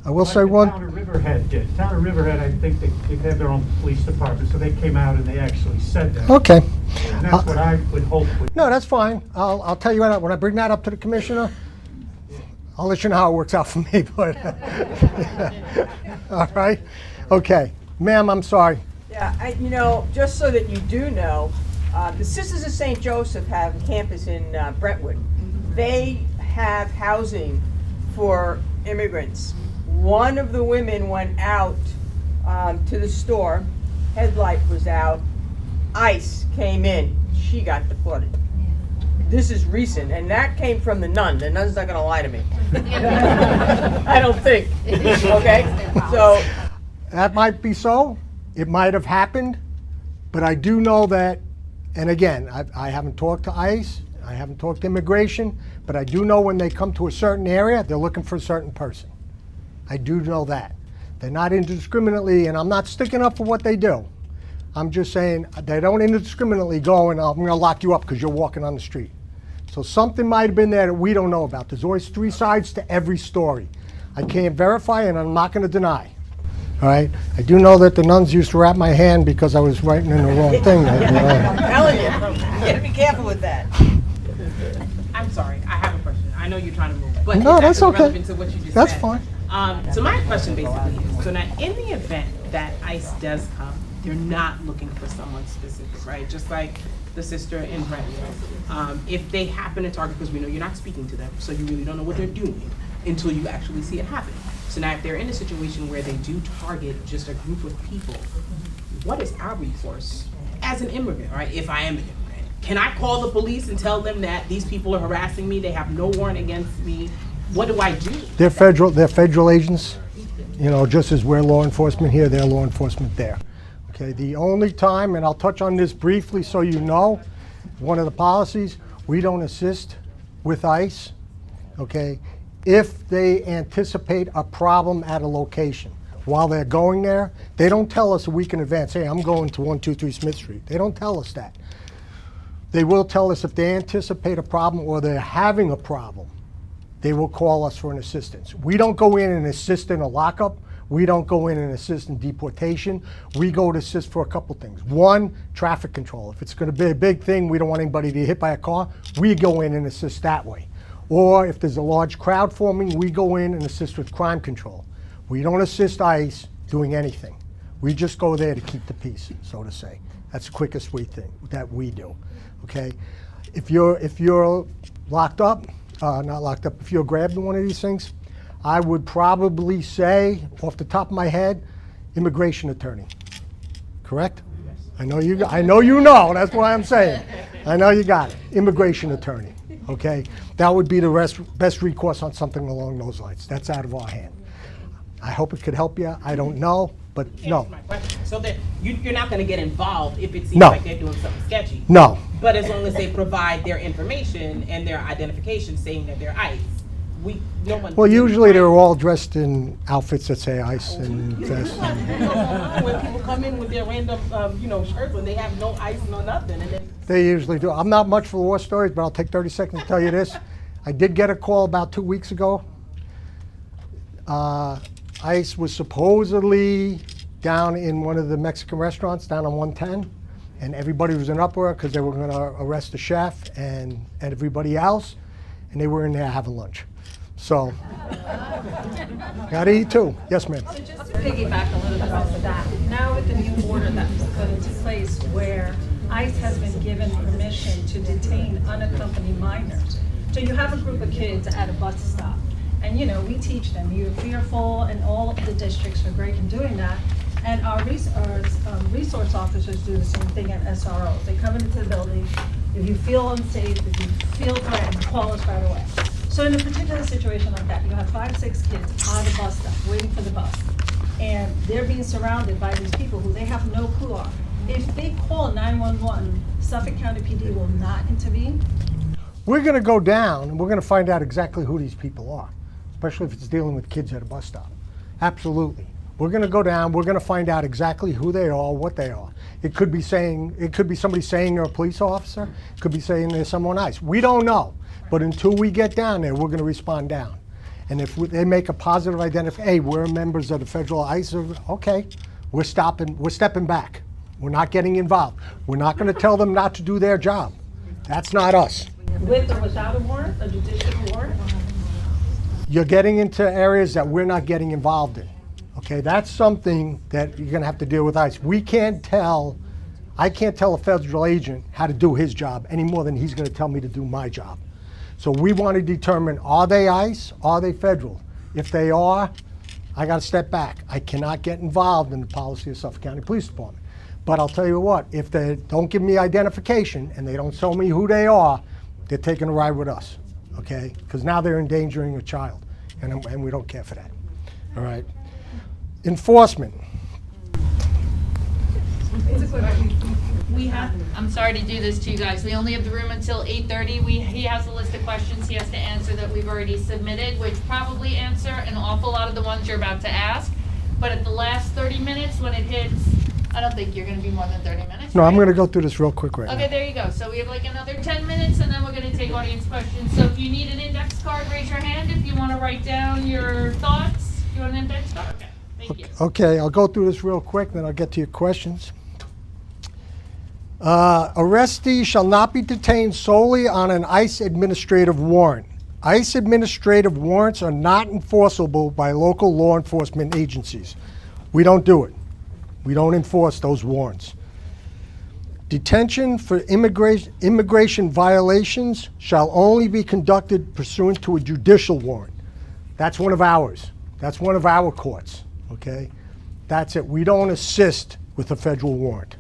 I will say one. Town of Riverhead did. Town of Riverhead, I think they have their own police department, so they came out and they actually said that. Okay. And that's what I would hope would. No, that's fine. I'll tell you when I bring that up to the commissioner, I'll let you know how it works out for me. But all right. Okay, ma'am, I'm sorry. Yeah, just so that you do know, the Sisters of St. Joseph have a campus in Brentwood. They have housing for immigrants. One of the women went out to the store, headlight was out, ICE came in, she got deported. This is recent, and that came from the nun. The nun's not gonna lie to me. I don't think, okay? So. That might be so. It might have happened, but I do know that, and again, I haven't talked to ICE, I haven't talked to immigration, but I do know when they come to a certain area, they're looking for a certain person. I do know that. They're not indiscriminately, and I'm not sticking up for what they do. I'm just saying they don't indiscriminately go and I'm going to lock you up because you're walking on the street. So something might have been there that we don't know about. There's always 3 sides to every story. I can't verify and I'm not going to deny. All right? I do know that the nuns used to wrap my hand because I was writing in the wrong thing. I'm telling you, you gotta be careful with that. I'm sorry, I have a question. I know you're trying to move, but no, it's that's actually okay. relevant to what you just That's said. fine. So my question basically is, so now in the event that ICE does come, they're not looking for someone specific, right? Just like the sister in Brentwood. If they happen to target, because we know you're not speaking to them, so you really don't know what they're doing until you actually see it happen. So now if they're in a situation where they do target just a group of people, what is our recourse as an immigrant, right? If I am an immigrant, can I call the police and tell them that these people are harassing me, they have no warrant against me? What do I do? They're federal agents, you know, just as we're law enforcement here, they're law enforcement there. Okay, the only time, and I'll touch on this briefly so you know, one of the policies, we don't assist with ICE, okay, if they anticipate a problem at a location. While they're going there, they don't tell us a week in advance, hey, I'm going to 123 Smith Street. They don't tell us that. They will tell us if they anticipate a problem or they're having a problem, they will call us for an assistance. We don't go in and assist in a lockup. We don't go in and assist in deportation. We go to assist for a couple things. One, traffic control. If it's going to be a big thing, we don't want anybody to get hit by a car, we go in and assist that way. Or if there's a large crowd forming, we go in and assist with crime control. We don't assist ICE doing anything. We just go there to keep the peace, so to say. That's the quickest way thing that we do, okay? If you're locked up, not locked up, if you're grabbed in one of these things, I would probably say, off the top of my head, immigration attorney. Correct? Yes. I know you know, that's why I'm saying. I know you got it. Immigration attorney, okay? That would be the best recourse on something along those lines. That's out of our hand. I hope it could help you. I don't know, but no. My question. So that you're not going to get involved if it seems No. like they're doing something sketchy. No. But as long as they provide their information and their identification saying that they're ICE, no one. Well, usually they're all dressed in outfits that say ICE and vests. When people come in with their random, shirts when they have no ICE, no nothing, and then. They usually do. I'm not much for war stories, but I'll take 30 seconds to tell you this. I did get a call about 2 weeks ago. ICE was supposedly down in one of the Mexican restaurants down on 110, and everybody was in uproar because they were going to arrest the chef and everybody else, and they were in there having lunch. So, gotta eat too. Yes, ma'am. So just to piggyback a little bit off of that, now with the new order that was put into place where ICE has been given permission to detain unaccompanied minors. So you have a group of kids at a bus stop, and we teach them, you're fearful, and all of the districts are great in doing that. And our resource officers do the same thing at SROs. They come into the building, if you feel unsafe, if you feel threatened, call us right away. So in a particular situation like that, you have 5, 6 kids on the bus stop waiting for the bus, and they're being surrounded by these people who they have no clue are. If they call 911, Suffolk County PD will not intervene. We're going to go down and we're going to find out exactly who these people are, especially if it's dealing with kids at a bus stop. Absolutely. We're going to go down, we're going to find out exactly who they are, what they are. It could be somebody saying they're a police officer, it could be saying they're someone else. We don't know, but until we get down there, we're going to respond down. And if they make a positive identification, hey, we're members of the federal ICE, okay, we're stepping back. We're not getting involved. We're not going to tell them not to do their job. That's not us. With or without a warrant, a judicial warrant? You're getting into areas that we're not getting involved in. Okay, that's something that you're going to have to deal with ICE. I can't tell a federal agent how to do his job any more than he's going to tell me to do my job. So we want to determine, are they ICE, are they federal? If they are, I got to step back. I cannot get involved in the policy of Suffolk County Police Department. But I'll tell you what, if they don't give me identification and they don't tell me who they are, they're taking a ride with us, okay? Because now they're endangering a child, and we don't care for that, all right? Enforcement. I'm sorry to do this to you guys. We only have the room until 8:30. He has a list of questions he has to answer that we've already submitted, which probably answer an awful lot of the ones you're about to ask. But at the last 30 minutes, when it hits, I don't think you're going to be more than 30 minutes. No, right? I'm going to go through this real quick right now. Okay, there you go. So we have like another 10 minutes, and then we're going to take audience questions. So if you need an index card, raise your hand. If you want to write down your thoughts, you want an index card? Okay, thank you. Okay, I'll go through this real quick, then I'll get to your questions. Arrestees shall not be detained solely on an ICE administrative warrant. ICE administrative warrants are not enforceable by local law enforcement agencies. We don't do it. We don't enforce those warrants. Detention for immigration violations shall only be conducted pursuant to a judicial warrant. That's one of ours. That's one of our courts, okay? That's it. We don't assist with a federal warrant.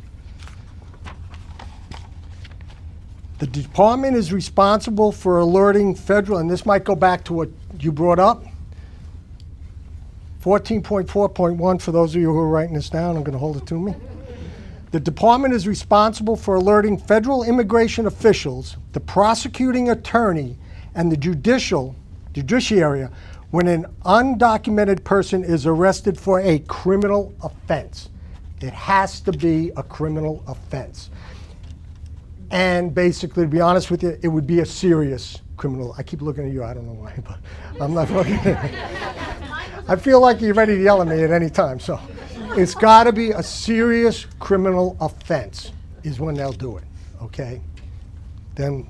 The department is responsible for alerting federal, and this might go back to what you brought up, 14.4.1, for those of you who are writing this down, I'm going to hold it to me. The department is responsible for alerting federal immigration officials, the prosecuting attorney, and the judiciary when an undocumented person is arrested for a criminal offense. It has to be a criminal offense. And basically, to be honest with you, it would be a serious criminal. I keep looking at you, I don't know why, but I'm not looking at you. I feel like you're ready to yell at me at any time, so. It's gotta be a serious criminal offense is when they'll do it, okay? Then,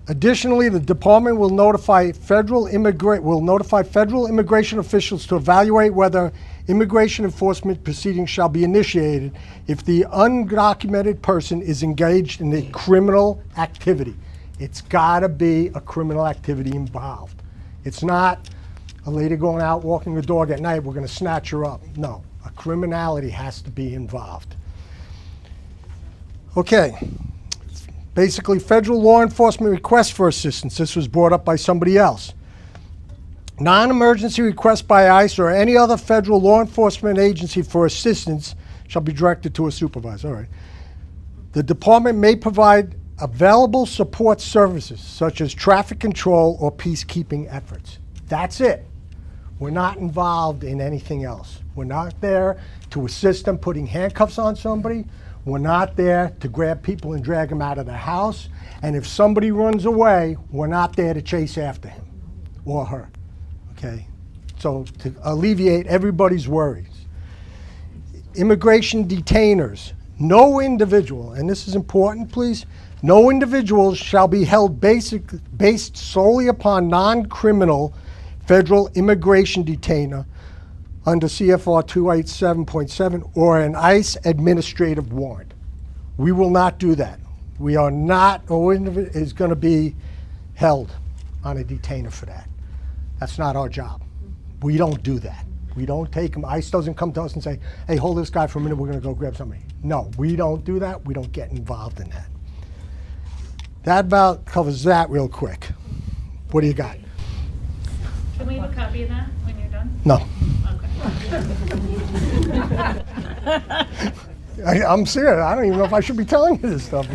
additionally, the department will notify federal immigration officials to evaluate whether immigration enforcement proceedings shall be initiated if the undocumented person is engaged in a criminal activity. It's gotta be a criminal activity involved. It's not a lady going out walking the dog at night, we're gonna snatch her up. No, a criminality has to be involved. Okay, basically federal law enforcement requests for assistance. This was brought up by somebody else. Non-emergency requests by ICE or any other federal law enforcement agency for assistance shall be directed to a supervisor. All right. The department may provide available support services such as traffic control or peacekeeping efforts. That's it. We're not involved in anything else. We're not there to assist them putting handcuffs on somebody. We're not there to grab people and drag them out of the house. And if somebody runs away, we're not there to chase after him or her. Okay? So to alleviate everybody's worries. Immigration detainers. No individual, and this is important, please, no individuals shall be held based solely upon non-criminal federal immigration detainer under CFR 287.7 or an ICE administrative warrant. We will not do that. We are not, no individual is going to be held on a detainer for that. That's not our job. We don't do that. We don't take them. ICE doesn't come to us and say, hey, hold this guy for a minute, we're going to go grab somebody. No, we don't do that. We don't get involved in that. That about covers that real quick. What do you got? Can we have a copy of that when you're done? No. Okay. I'm serious. I don't even know if I should be telling you this stuff.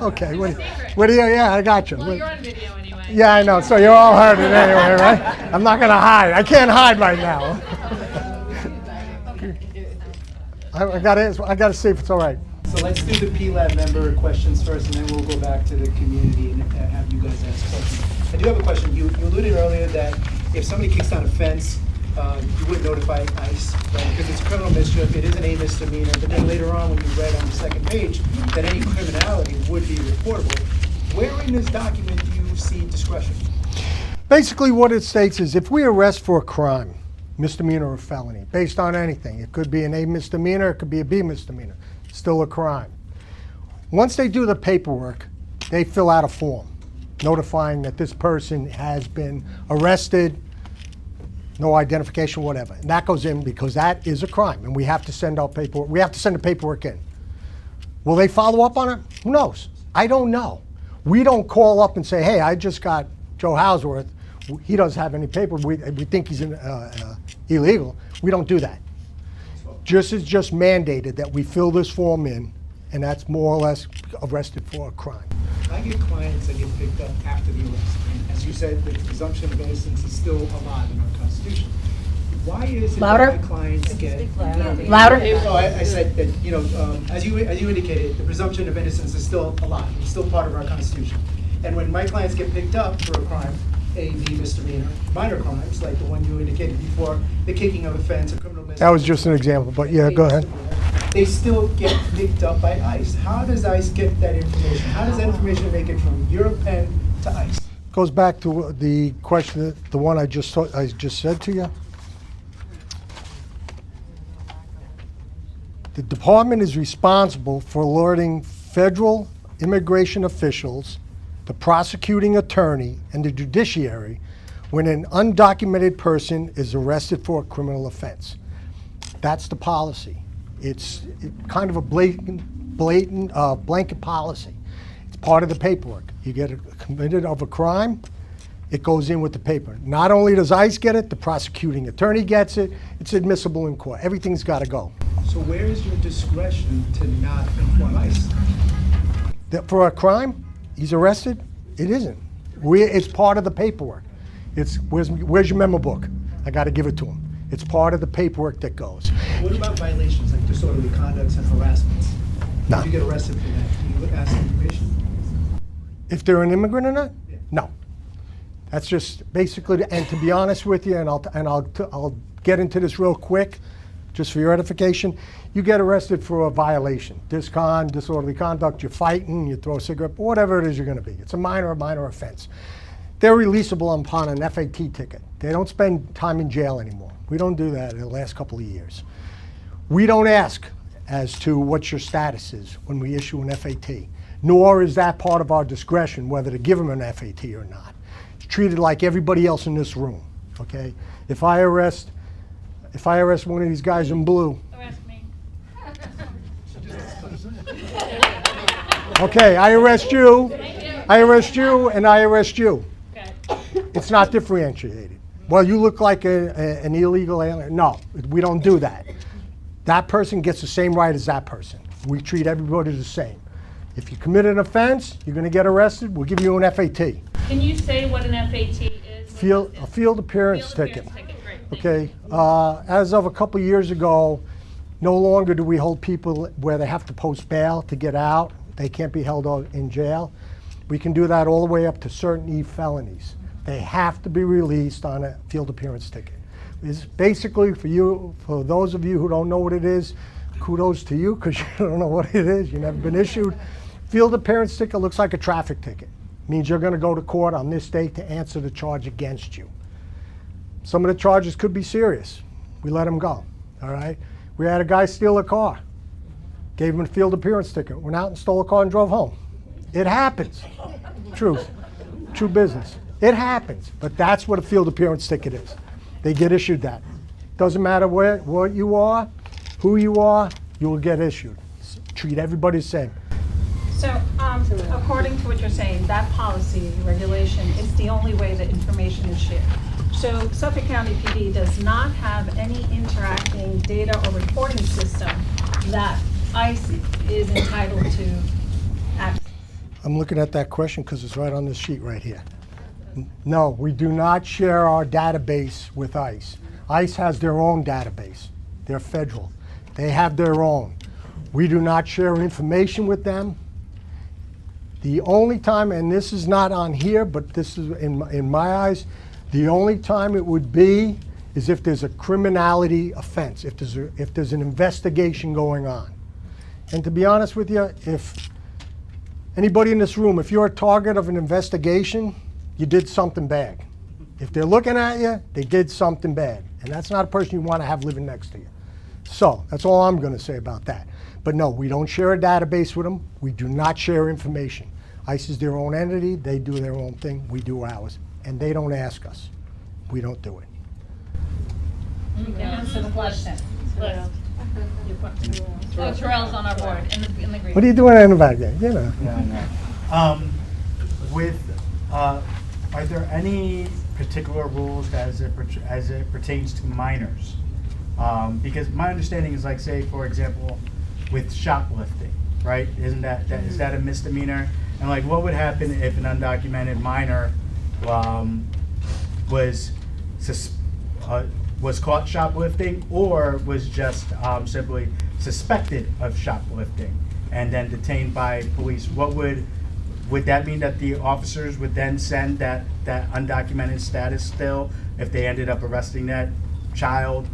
Okay. What do you, yeah, I got you. Well, you're on video anyway. Yeah, I know. So you all heard it anyway, right? I'm not going to hide. I can't hide right now. I got to see if it's all right. So let's do the PLAB member questions first, and then we'll go back to the community and have you guys ask questions. I do have a question. You alluded earlier that if somebody kicks down a fence, you would notify ICE, right? Because it's criminal mischief, it isn't a misdemeanor, but then later on when you read on the second page that any criminality would be reportable, where in this document do you see discretion? Basically what it states is if we arrest for a crime, misdemeanor or felony, based on anything, it could be an A misdemeanor, it could be a B misdemeanor, still a crime. Once they do the paperwork, they fill out a form notifying that this person has been arrested, no identification, whatever. And that goes in because that is a crime, and we have to send out paperwork. We have to send the paperwork in. Will they follow up on it? Who knows? I don't know. We don't call up and say, hey, I just got Joe Hauswirth. He doesn't have any paper. We think he's illegal. We don't do that. It's just mandated that we fill this form in, and that's more or less arrested for a crime. I get clients that get picked up after the arrest. And as you said, the presumption of innocence is still alive in our Constitution. Why is it that my clients get... Louder? So I said that, you know, as you indicated, the presumption of innocence is still alive. It's still part of our Constitution. And when my clients get picked up for a crime, A, B misdemeanor, minor crimes, like the one you indicated before, the kicking of a fence, a criminal misdemeanor. That was just an example, but yeah, go ahead. they still get picked up by ICE. How does ICE get that information? How does that information make it from your pen to ICE? Goes back to the question, the one I just said to you. The department is responsible for alerting federal immigration officials, the prosecuting attorney, and the judiciary when an undocumented person is arrested for a criminal offense. That's the policy. It's kind of a blanket policy. It's part of the paperwork. You get convicted of a crime, it goes in with the paper. Not only does ICE get it, the prosecuting attorney gets it. It's admissible in court. Everything's got to go. So where is your discretion to not inform ICE? For a crime, he's arrested? It isn't. It's part of the paperwork. Where's your memo book? I got to give it to him. It's part of the paperwork that goes. What about violations like disorderly conducts and harassments? No. If you get arrested for that, can you ask information? If they're an immigrant or not? Yeah. No. That's just basically, and to be honest with you, and I'll get into this real quick, just for your edification. You get arrested for a violation, disorderly conduct, you're fighting, you throw a cigarette, whatever it is you're going to be. It's a minor offense. They're releasable upon an FAT ticket. They don't spend time in jail anymore. We don't do that in the last couple of years. We don't ask as to what your status is when we issue an FAT, nor is that part of our discretion whether to give them an FAT or not. It's treated like everybody else in this room, okay? If I arrest one of these guys in blue, Arrest me. okay, I arrest you, and I arrest you. Okay. It's not differentiated. Well, you look like an illegal alien. No, we don't do that. That person gets the same right as that person. We treat everybody the same. If you commit an offense, you're going to get arrested, we'll give you an FAT. Can you say what an FAT is? A field appearance ticket. Great. Okay, as of a couple years ago, no longer do we hold people where they have to post bail to get out. They can't be held in jail. We can do that all the way up to certain E felonies. They have to be released on a field appearance ticket. It's basically for those of you who don't know what it is, kudos to you because you don't know what it is. You've never been issued. Field appearance ticket looks like a traffic ticket. Means you're going to go to court on this date to answer the charge against you. Some of the charges could be serious. We let them go, all right? We had a guy steal a car. Gave him a field appearance ticket. Went out and stole a car and drove home. It happens. True business. It happens, but that's what a field appearance ticket is. They get issued that. Doesn't matter what you are, who you are, you will get issued. Treat everybody the same. So, according to what you're saying, that policy, regulation, is the only way that information is shared. So Suffolk County PD does not have any interacting data or reporting system that ICE is entitled to access. I'm looking at that question because it's right on this sheet right here. No, we do not share our database with ICE. ICE has their own database. They're federal. They have their own. We do not share information with them. The only time, and this is not on here, but this is in my eyes, the only time it would be is if there's a criminality offense, if there's an investigation going on. And to be honest with you, if anybody in this room, if you're a target of an investigation, you did something bad. If they're looking at you, they did something bad. And that's not a person you want to have living next to you. So that's all I'm going to say about that. But no, we don't share a database with them. We do not share information. ICE is their own entity. They do their own thing. We do ours. And they don't ask us. We don't do it. You can answer the question. Oh, Terrell's on our board in the group. What are you doing in the back there? You know. Yeah, I know. Are there any particular rules as it pertains to minors? Because my understanding is, like, say, for example, with shoplifting, right? Is that a misdemeanor? And like, what would happen if an undocumented minor was caught shoplifting, or was just simply suspected of shoplifting and then detained by police? Would that mean that the officers would then send that undocumented status still if they ended up arresting that child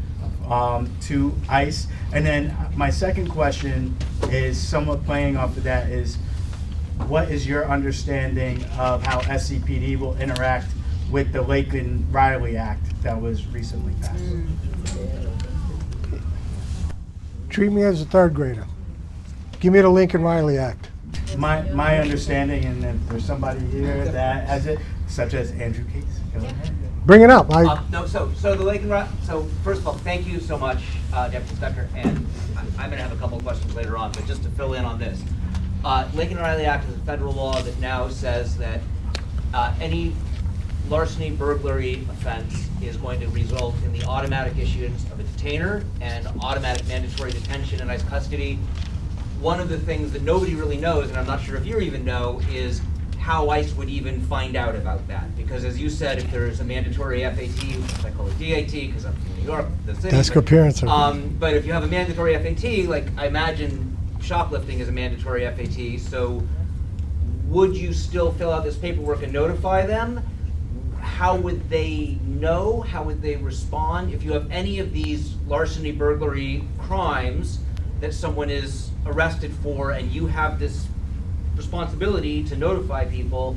to ICE? And then my second question is somewhat playing off of that is, what is your understanding of how SCPD will interact with the Lakeland-Riley Act that was recently passed? Treat me as a third grader. Give me the Lincoln-Riley Act. My understanding, and if there's somebody here that has it, such as Andrew Case. Go ahead. Bring it up. No, so the Lakeland, so first of all, thank you so much, Deputy Inspector, and I'm gonna have a couple of questions later on, but just to fill in on this. Lakeland Riley Act is a federal law that now says that any larceny burglary offense is going to result in the automatic issuance of a detainer and automatic mandatory detention in ICE custody. One of the things that nobody really knows, and I'm not sure if you even know, is how ICE would even find out about that. Because as you said, if there's a mandatory FAT, which I call it DAT because I'm from New York, the city. Desk appearance. But if you have a mandatory FAT, like I imagine shoplifting is a mandatory FAT, so would you still fill out this paperwork and notify them? How would they know? How would they respond? If you have any of these larceny burglary crimes that someone is arrested for and you have this responsibility to notify people,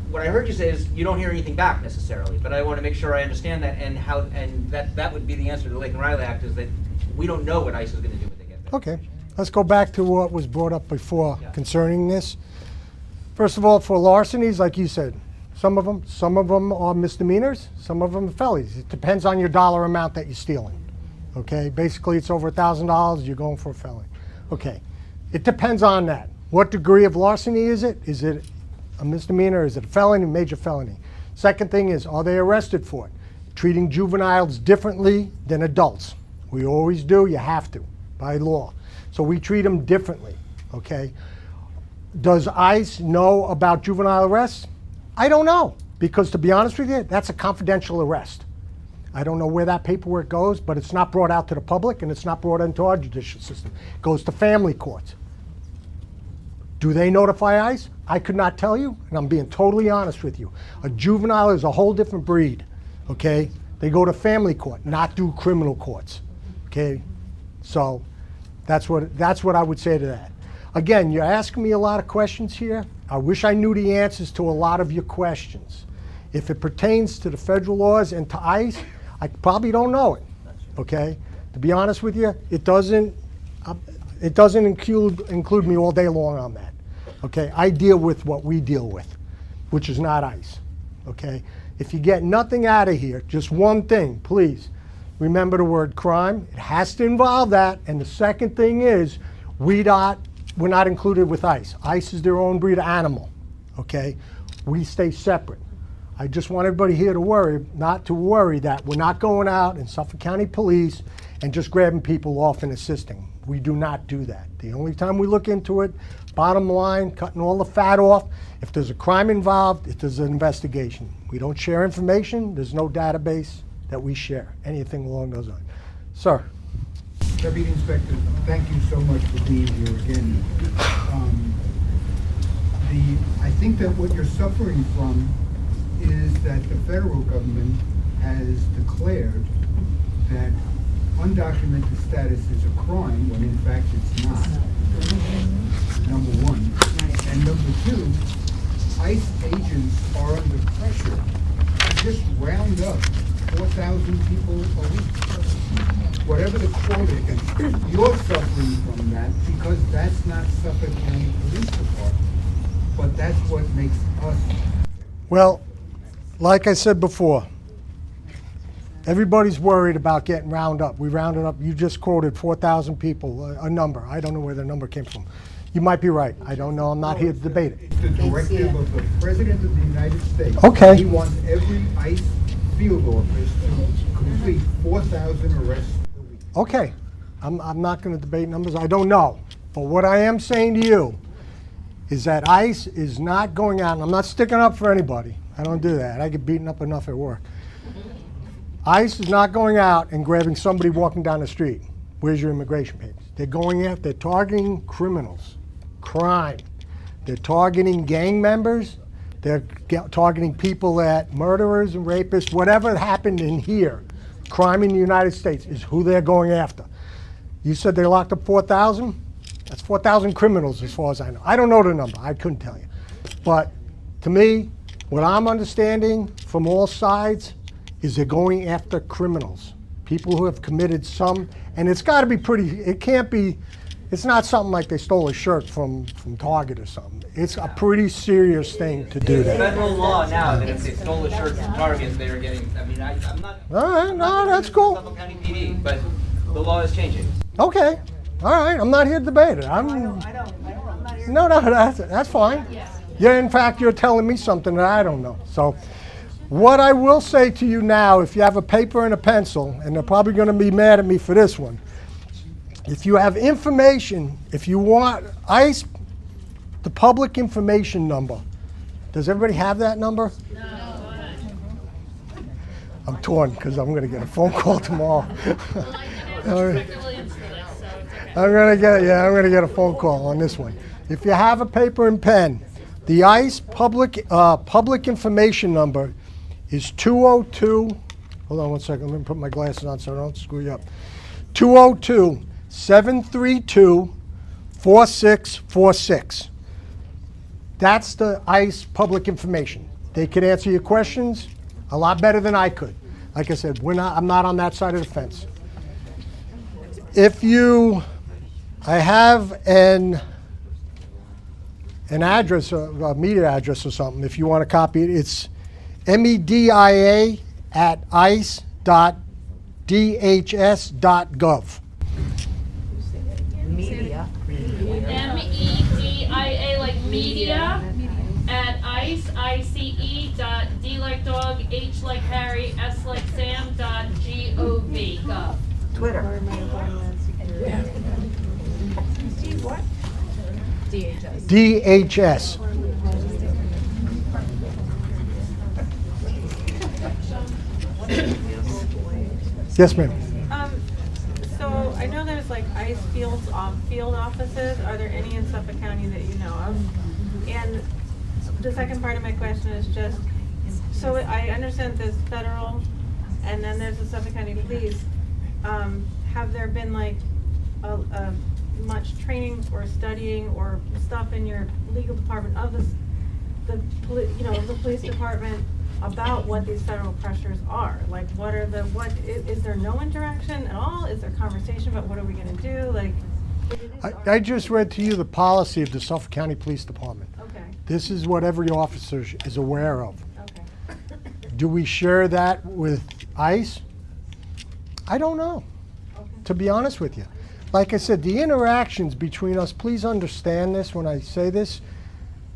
what I heard you say is you don't hear anything back necessarily, but I want to make sure I understand that, and how, and that would be the answer to the Lakeland Riley Act, is that we don't know what ICE is going to do when they get there. Okay, let's go back to what was brought up before concerning this. First of all, for larcenies, like you said, some of them are misdemeanors, some of them are felonies. It depends on your dollar amount that you're stealing. Okay, basically it's over $1,000, you're going for a felony. Okay, it depends on that. What degree of larceny is it? Is it a misdemeanor? Is it a felony, a major felony? Second thing is, are they arrested for it? Treating juveniles differently than adults. We always do, you have to, by law. So we treat them differently, okay? Does ICE know about juvenile arrests? I don't know, because to be honest with you, that's a confidential arrest. I don't know where that paperwork goes, but it's not brought out to the public and it's not brought into our judicial system. It goes to family courts. Do they notify ICE? I could not tell you, and I'm being totally honest with you. A juvenile is a whole different breed, okay? They go to family court, not through criminal courts, okay? So that's what I would say to that. Again, you're asking me a lot of questions here. I wish I knew the answers to a lot of your questions. If it pertains to the federal laws and to ICE, I probably don't know it, okay? To be honest with you, it doesn't include me all day long on that, okay? I deal with what we deal with, which is not ICE, okay? If you get nothing out of here, just one thing, please, remember the word crime. It has to involve that, and the second thing is, we're not included with ICE. ICE is their own breed of animal, okay? We stay separate. I just want everybody here to worry, not to worry that we're not going out in Suffolk County Police and just grabbing people off and assisting. We do not do that. The only time we look into it, bottom line, cutting all the fat off, if there's a crime involved, if there's an investigation. We don't share information. There's no database that we share, anything along those lines. Sir. Deputy Inspector, thank you so much for being here again. I think that what you're suffering from is that the federal government has declared that undocumented status is a crime when in fact it's not, number one. And number two, ICE agents are under pressure to just round up 4,000 people a week. Whatever the quota is, you're suffering from that because that's not Suffolk County Police Department. But that's what makes us. Well, like I said before, everybody's worried about getting rounded up. We rounded up, you just quoted 4,000 people, a number. I don't know where the number came from. You might be right. I don't know. I'm not here to debate it. It's the directive of the President of the United States. Okay. He wants every ICE field office to complete 4,000 arrests a week. Okay. I'm not going to debate numbers. I don't know. But what I am saying to you is that ICE is not going out, and I'm not sticking up for anybody. I don't do that. I get beaten up enough at work. ICE is not going out and grabbing somebody walking down the street. Where's your immigration papers? They're going out, they're targeting criminals, crime. They're targeting gang members. They're targeting people that, murderers and rapists, whatever happened in here, crime in the United States is who they're going after. You said they locked up 4,000? That's 4,000 criminals as far as I know. I don't know the number, I couldn't tell you. But to me, what I'm understanding from all sides is they're going after criminals. People who have committed some, and it's gotta be pretty, it can't be, it's not something like they stole a shirt from Target or something. It's a pretty serious thing to do that. Federal law now that if they stole a shirt from Target, they're getting, I mean, I'm not. All right, no, that's cool. Suffolk County PD, but the law is changing. Okay, all right, I'm not here to debate it. No, that's fine. Yeah, in fact, you're telling me something that I don't know. So what I will say to you now, if you have a paper and a pencil, and they're probably going to be mad at me for this one, if you have information, if you want ICE, the public information number, does everybody have that number? No. I'm torn because I'm going to get a phone call tomorrow. I'm going to get a phone call on this one. If you have a paper and pen, the ICE public information number is 202, hold on one second, let me put my glasses on so I don't screw you up. 202-732-4646. That's the ICE public information. They could answer your questions a lot better than I could. Like I said, I'm not on that side of the fence. If I have an address, a media address or something, if you want to copy it, it's media@ice.dhs.gov. Media. MEDIA, like media, at ICE like dog, H like Harry, S like Sam, .gov. Twitter. What? DHS. Yes, ma'am. So I know there's like ICE field offices. Are there any in Suffolk County that you know of? And the second part of my question is just, so I understand there's federal, and then there's the Suffolk County Police. Have there been like much training or studying or stuff in your legal department of the police department about what these federal pressures are? Like, is there no interaction at all? Is there conversation about what are we gonna do? Like, I just read to you the policy of the Suffolk County Police Department. okay. This is what every officer is aware of. Okay. Do we share that with ICE? I don't know, to be honest with you. Like I said, the interactions between us, please understand this when I say this,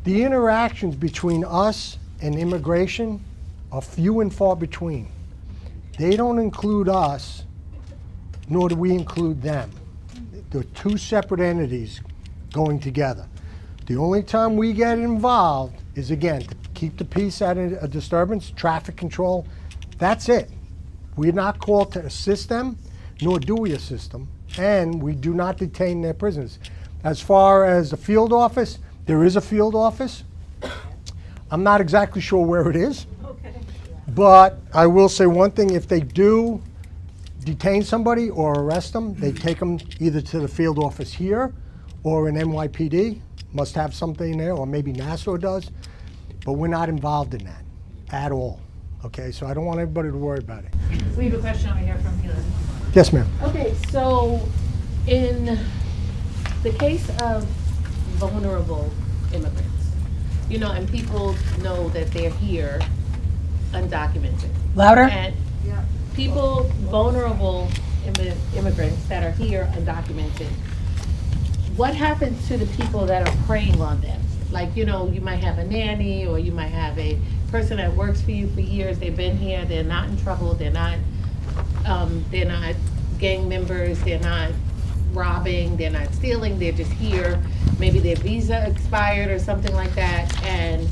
the interactions between us and immigration are few and far between. They don't include us, nor do we include them. They're two separate entities going together. The only time we get involved is, again, to keep the peace at a disturbance, traffic control. That's it. We're not called to assist them, nor do we assist them, and we do not detain their prisoners. As far as the field office, there is a field office. I'm not exactly sure where it is, but I will say one thing: if they do detain somebody or arrest them, they take them either to the field office here or in NYPD. Must have something there, or maybe Nassau does, but we're not involved in that at all. Okay, so I don't want everybody to worry about it. We have a question over here from Helen. Yes, ma'am. Okay, so in the case of vulnerable immigrants, and people know that they're here undocumented. Louder? And people, vulnerable immigrants that are here undocumented, what happens to the people that are preying on them? Like, you might have a nanny, or you might have a person that works for you for years. They've been here, they're not in trouble, they're not gang members, they're not robbing, they're not stealing, they're just here. Maybe their visa expired or something like that, and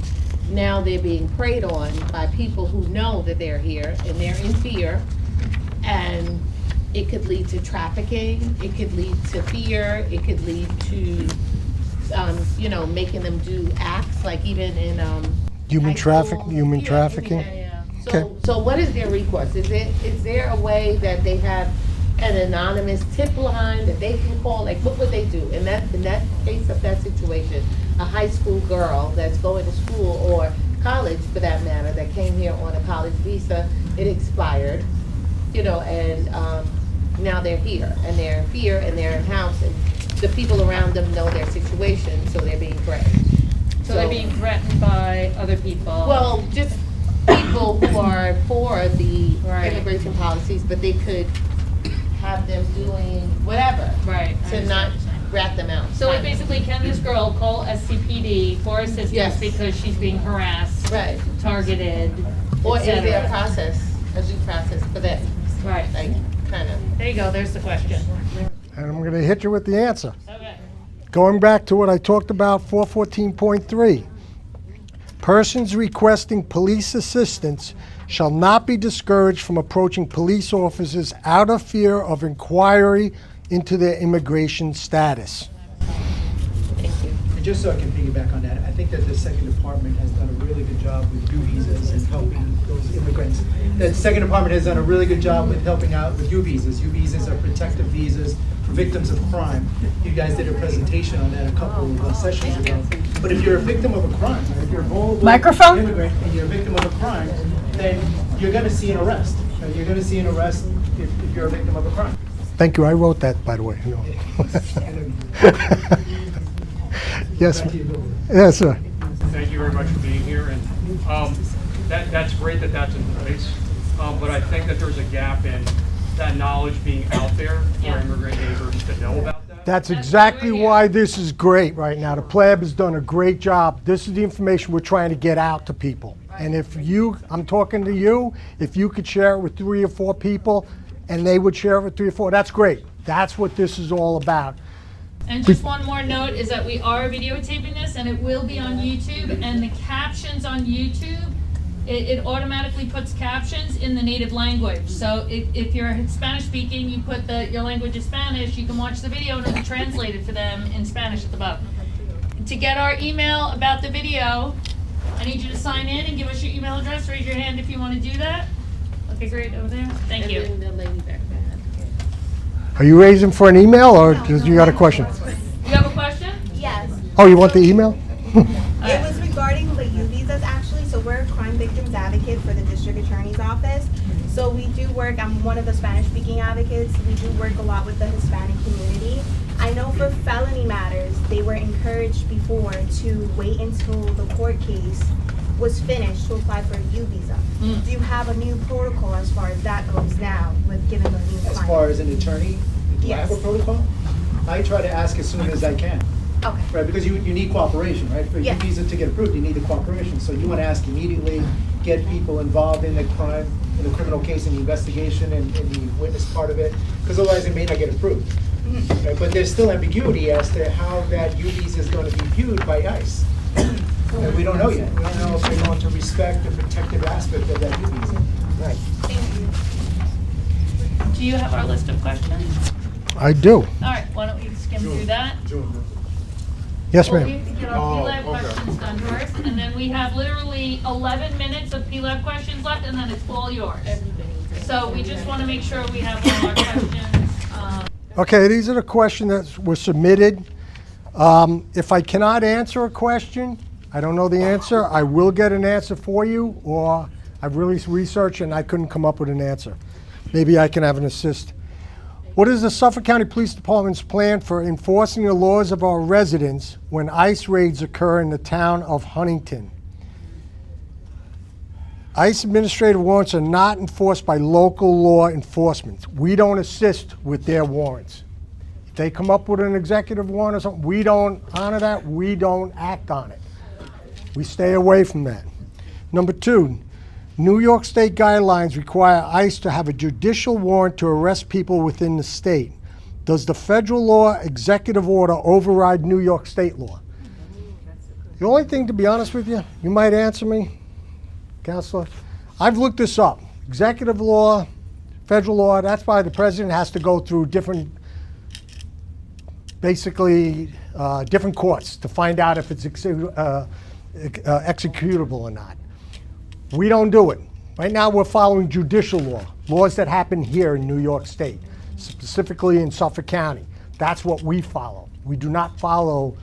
now they're being preyed on by people who know that they're here and they're in fear, and it could lead to trafficking, it could lead to fear, it could lead to making them do acts, like even in Human trafficking. So Okay. So what is their recourse? Is there a way that they have an anonymous tip line that they can call? Like, what would they do in that case of that situation? A high school girl that's going to school or college, for that matter, that came here on a college visa, it expired, you know, and now they're here, and they're in fear, and they're in house, and the people around them know their situation, so they're being threatened. So they're being threatened by other people? Well, just people who are for the Right. immigration policies, but they could have them doing whatever. Right. I To not understand. rat them out. So like basically, can this girl call SCPD for assistance Yes. because she's being harassed, Right. targeted, Or et is there a cetera? process, a due process for that? Right. Like, kind of. There you go, there's the question. And I'm going to hit you with the answer. Okay. Going back to what I talked about, 414.3. Persons requesting police assistance shall not be discouraged from approaching police officers out of fear of inquiry into their immigration status. And just so I can piggyback on that, I think that the second department has done a really good job with U visas and helping those immigrants. The second department has done a really good job with helping out with U visas. U visas are protective visas for victims of crime. You guys did a presentation on that a couple of sessions ago. But if you're a victim of a crime, or if you're a vulnerable immigrant and you're a victim of a crime, then you're going to see an arrest. You're going to see an arrest if you're a victim of a crime. Thank you. I wrote that, by the way. No. Yes, yes, sir. Thank you very much for being here, and that's great that that's in place, but I think that there's a gap in that knowledge being out there for immigrant neighbors to know about that. That's exactly why this is great right now. The PLAB has done a great job. This is the information we're trying to get out to people. And if you, I'm talking to you, if you could share it with 3 or 4 people, and they would share it with 3 or 4, that's great. That's what this is all about. And just one more note is that we are videotaping this and it will be on YouTube, and the captions on YouTube, it automatically puts captions in the native language. So if you're Spanish speaking, you put your language is Spanish, you can watch the video and it'll be translated for them in Spanish at the bottom. To get our email about the video, I need you to sign in and give us your email address. Raise your hand if you want to do that. Okay, great, over there. Thank you. And then the lady back there. Are you raising for an email, or do you got a question? You have a question? Yes. Oh, you want the email? It was regarding the U visas actually. So we're a crime victims advocate for the district attorney's office. So we do work, I'm one of the Spanish speaking advocates. We do work a lot with the Hispanic community. I know for felony matters, they were encouraged before to wait until the court case was finished to apply for a U visa. Do you have a new protocol as far as that goes now with giving them new clients? As far as an attorney, do I have a Yes. protocol? I try to ask as soon as I can. Okay. Right, because you need cooperation, right? For your visa to get approved, you need the cooperation. So you want to ask immediately, get people involved in the crime, in the criminal case, in the investigation, and the witness part of it, because otherwise it may not get approved. Right, but there's still ambiguity as to how that U visa is going to be viewed by ICE. And we don't know yet. We don't know if they're going to respect the protective aspect of that U visa. Right. Do you have our list of questions? I do. All right, why don't we skim through that? Yes, Well, ma'am. we have to get our PLAB questions done first, and then we have literally 11 minutes of PLAB questions left, and then it's all yours. So we just want to make sure we have all our questions. Okay, these are the questions that were submitted. If I cannot answer a question, I don't know the answer, I will get an answer for you, or I've really researched and I couldn't come up with an answer. Maybe I can have an assist. What is the Suffolk County Police Department's plan for enforcing the laws of our residents when ICE raids occur in the town of Huntington? ICE administrative warrants are not enforced by local law enforcement. We don't assist with their warrants. If they come up with an executive warrant or something, we don't honor that, we don't act on it. We stay away from that. Number 2, New York State guidelines require ICE to have a judicial warrant to arrest people within the state. Does the federal law executive order override New York State law? The only thing, to be honest with you, you might answer me, Counselor. I've looked this up. Executive law, federal law, that's why the president has to go through different, basically, different courts to find out if it's executable or not. We don't do it. Right now, we're following judicial law, laws that happen here in New York State, specifically in Suffolk County. That's what we follow. We do not follow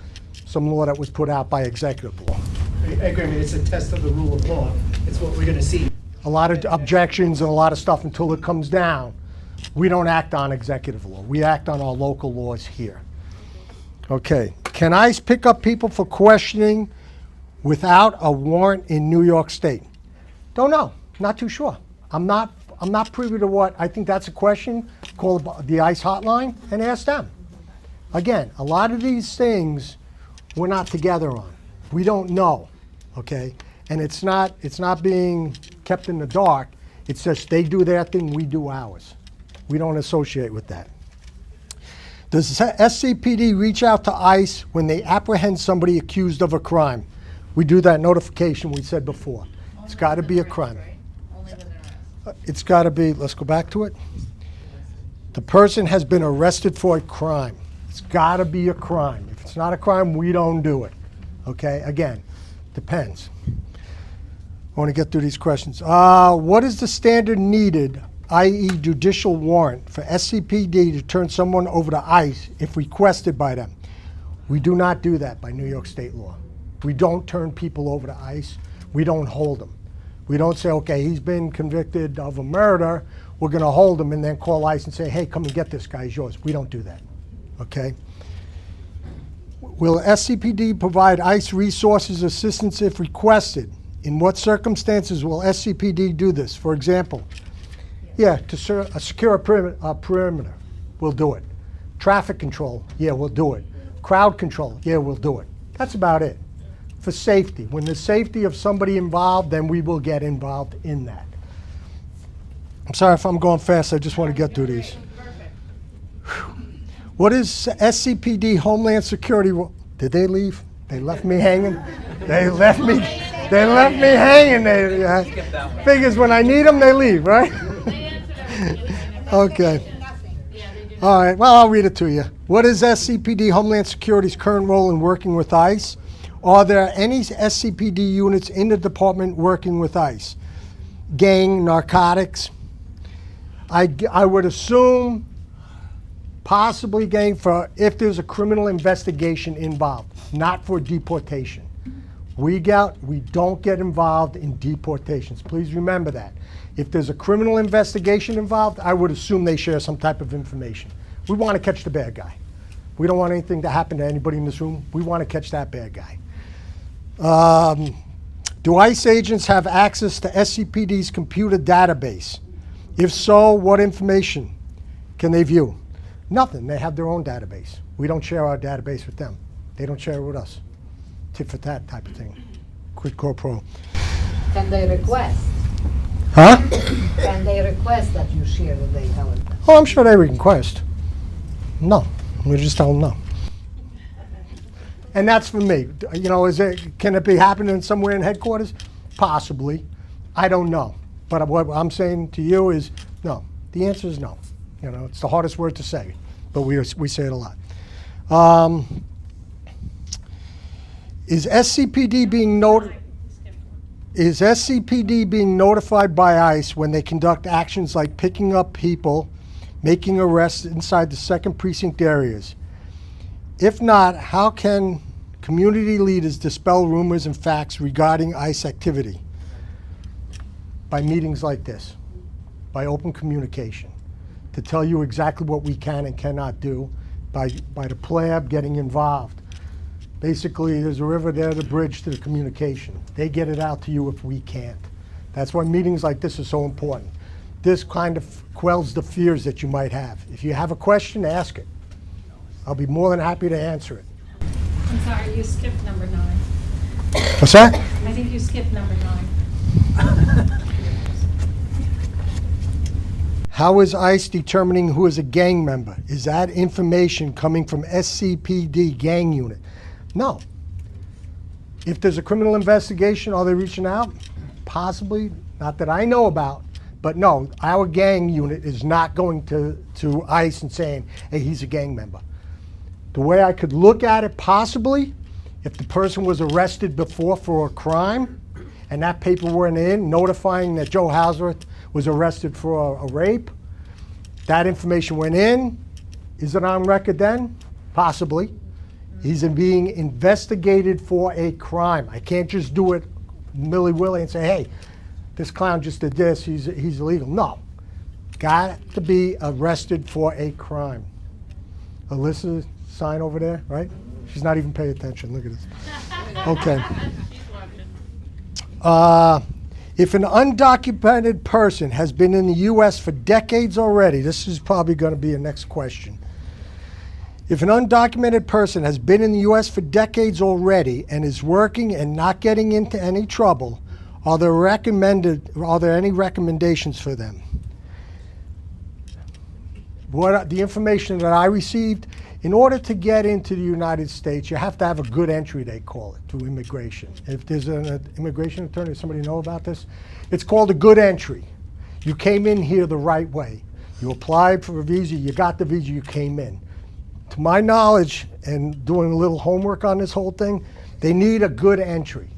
some law that was put out by executive law. I agree, I mean, it's a test of the rule of law. It's what we're gonna see. A lot of objections and a lot of stuff until it comes down. We don't act on executive law. We act on our local laws here. Okay, can ICE pick up people for questioning without a warrant in New York State? Don't know, not too sure. I'm not privy to what, I think that's a question. Call the ICE hotline and ask them. Again, a lot of these things we're not together on. We don't know, okay? And it's not being kept in the dark. It's just they do their thing, we do ours. We don't associate with that. Does SCPD reach out to ICE when they apprehend somebody accused of a crime? We do that notification we said before. It's got to be a crime. It's got to be, let's go back to it. The person has been arrested for a crime. It's got to be a crime. If it's not a crime, we don't do it. Okay, again, depends. I want to get through these questions. What is the standard needed, i.e. judicial warrant, for SCPD to turn someone over to ICE if requested by them? We do not do that by New York State law. We don't turn people over to ICE. We don't hold them. We don't say, okay, he's been convicted of a murder, we're going to hold him and then call ICE and say, hey, come and get this guy, he's yours. We don't do that, okay? Will SCPD provide ICE resources assistance if requested? In what circumstances will SCPD do this? For example, yeah, to secure a perimeter, we'll do it. Traffic control, yeah, we'll do it. Crowd control, yeah, we'll do it. That's about it. For safety, when there's safety of somebody involved, then we will get involved in that. I'm sorry if I'm going fast, I just want to get through these. What is SCPD Homeland Security? Did they leave? They left me hanging? They left me hanging. Figures when I need them, they leave, right? Okay. All right, well, I'll read it to you. What is SCPD Homeland Security's current role in working with ICE? Are there any SCPD units in the department working with ICE? Gang, narcotics? I would assume possibly gang for if there's a criminal investigation involved, not for deportation. We don't get involved in deportations. Please remember that. If there's a criminal investigation involved, I would assume they share some type of information. We want to catch the bad guy. We don't want anything to happen to anybody in this room. We want to catch that bad guy. Do ICE agents have access to SCPD's computer database? If so, what information can they view? Nothing. They have their own database. We don't share our database with them. They don't share it with us. Tit for tat type of thing. Quid pro quo. Can they request? Huh? Can they request that you share the data with them? Oh, I'm sure they request. No. We just tell them no. And that's for me. You know, can it be happening somewhere in headquarters? Possibly. I don't know. But what I'm saying to you is no. The answer is no. You know, it's the hardest word to say, but we say it a lot. Is SCPD being notified by ICE when they conduct actions like picking up people, making arrests inside the second precinct areas? If not, how can community leaders dispel rumors and facts regarding ICE activity? By meetings like this, by open communication, to tell you exactly what we can and cannot do, by the PLAB getting involved. Basically, there's a river there, the bridge to the communication. They get it out to you if we can't. That's why meetings like this are so important. This kind of quells the fears that you might have. If you have a question, ask it. I'll be more than happy to answer it. I'm sorry, you skipped number 9. What's that? I think you skipped number 9. How is ICE determining who is a gang member? Is that information coming from SCPD gang unit? No. If there's a criminal investigation, are they reaching out? Possibly, not that I know about, but no, our gang unit is not going to ICE and saying, hey, he's a gang member. The way I could look at it, possibly, if the person was arrested before for a crime and that paper went in notifying that Joe Hauswirth was arrested for a rape. That information went in. Is it on record then? Possibly. He's being investigated for a crime. I can't just do it willy-willy and say, hey, this clown just did this, he's illegal. No. Got to be arrested for a crime. Alyssa, sign over there, right? She's not even paying attention. Look at this. Okay. If an undocumented person has been in the U.S. for decades already, this is probably going to be a next question. If an undocumented person has been in the U.S. for decades already and is working and not getting into any trouble, are there any recommendations for them? The information that I received, in order to get into the United States, you have to have a good entry, they call it, to immigration. If there's an immigration attorney, does somebody know about this? It's called a good entry. You came in here the right way. You applied for a visa, you got the visa, you came in. To my knowledge, and doing a little homework on this whole thing, they need a good entry.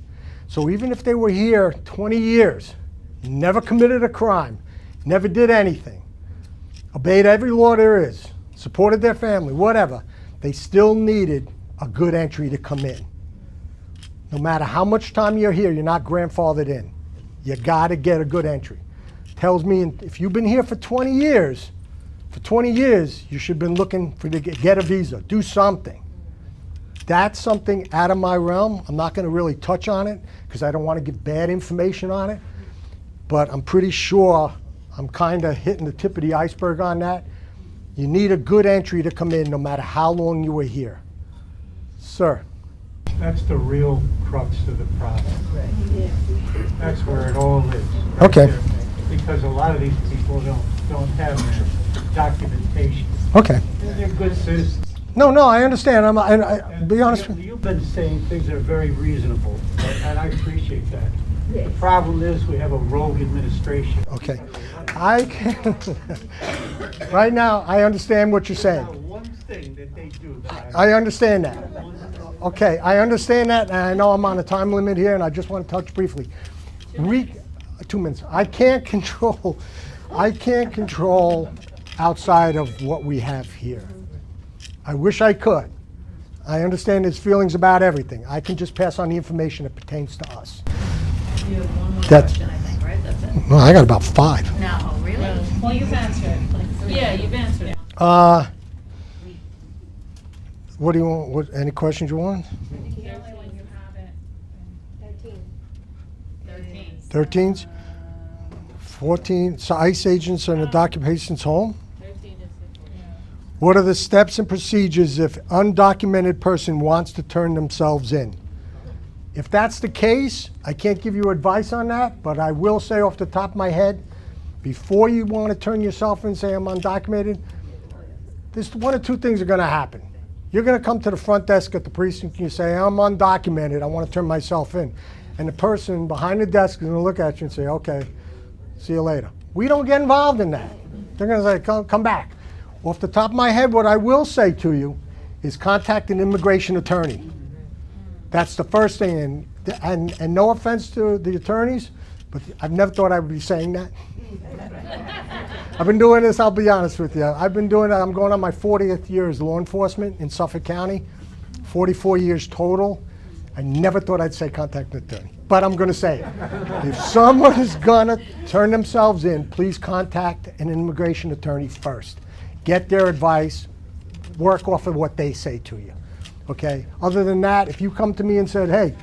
So even if they were here 20 years, never committed a crime, never did anything, obeyed every law there is, supported their family, whatever, they still needed a good entry to come in. No matter how much time you're here, you're not grandfathered in. You gotta get a good entry. Tells me if you've been here for 20 years, you should have been looking to get a visa, do something. That's something out of my realm. I'm not gonna really touch on it because I don't want to give bad information on it, but I'm pretty sure I'm kind of hitting the tip of the iceberg on that. You need a good entry to come in no matter how long you were here. Sir. That's the real crux of the problem. That's where it all is. right Okay. there. Because a lot of these people don't have their documentation. Okay. They're good citizens. No, I understand. I'll be honest with you. You've been saying things that are very reasonable, and I appreciate that. The problem is we have a rogue administration. Okay. I can, right now, I understand what you're saying. One thing that they do that I understand that. Okay, I understand that, and I know I'm on a time limit here, and I just want to touch briefly. 2 minutes. I can't control outside of what we have here. I wish I could. I understand his feelings about everything. I can just pass on the information that pertains to us. You have one more That's- question, I think, right? That's it. Well, I got about 5. No, really? Well, you've answered it. Yeah, you've answered it. What do you want? Any questions you want? 13s? 14, so ICE agents are in the documentation's home? What are the steps and procedures if undocumented person wants to turn themselves in? If that's the case, I can't give you advice on that, but I will say off the top of my head, before you want to turn yourself in and say I'm undocumented, there's 1 or 2 things are going to happen. You're going to come to the front desk at the precinct and you say, I'm undocumented, I want to turn myself in. And the person behind the desk is going to look at you and say, okay, see you later. We don't get involved in that. They're going to say, come back. Off the top of my head, what I will say to you is contact an immigration attorney. That's the first thing. And no offense to the attorneys, but I've never thought I would be saying that. I've been doing this, I'll be honest with you. I've been doing it, I'm going on my 40th year as law enforcement in Suffolk County, 44 years total. I never thought I'd say contact an attorney, but I'm going to say it. If someone is going to turn themselves in, please contact an immigration attorney first. Get their advice, work off of what they say to you, okay? Other than that, if you come to me and said, hey,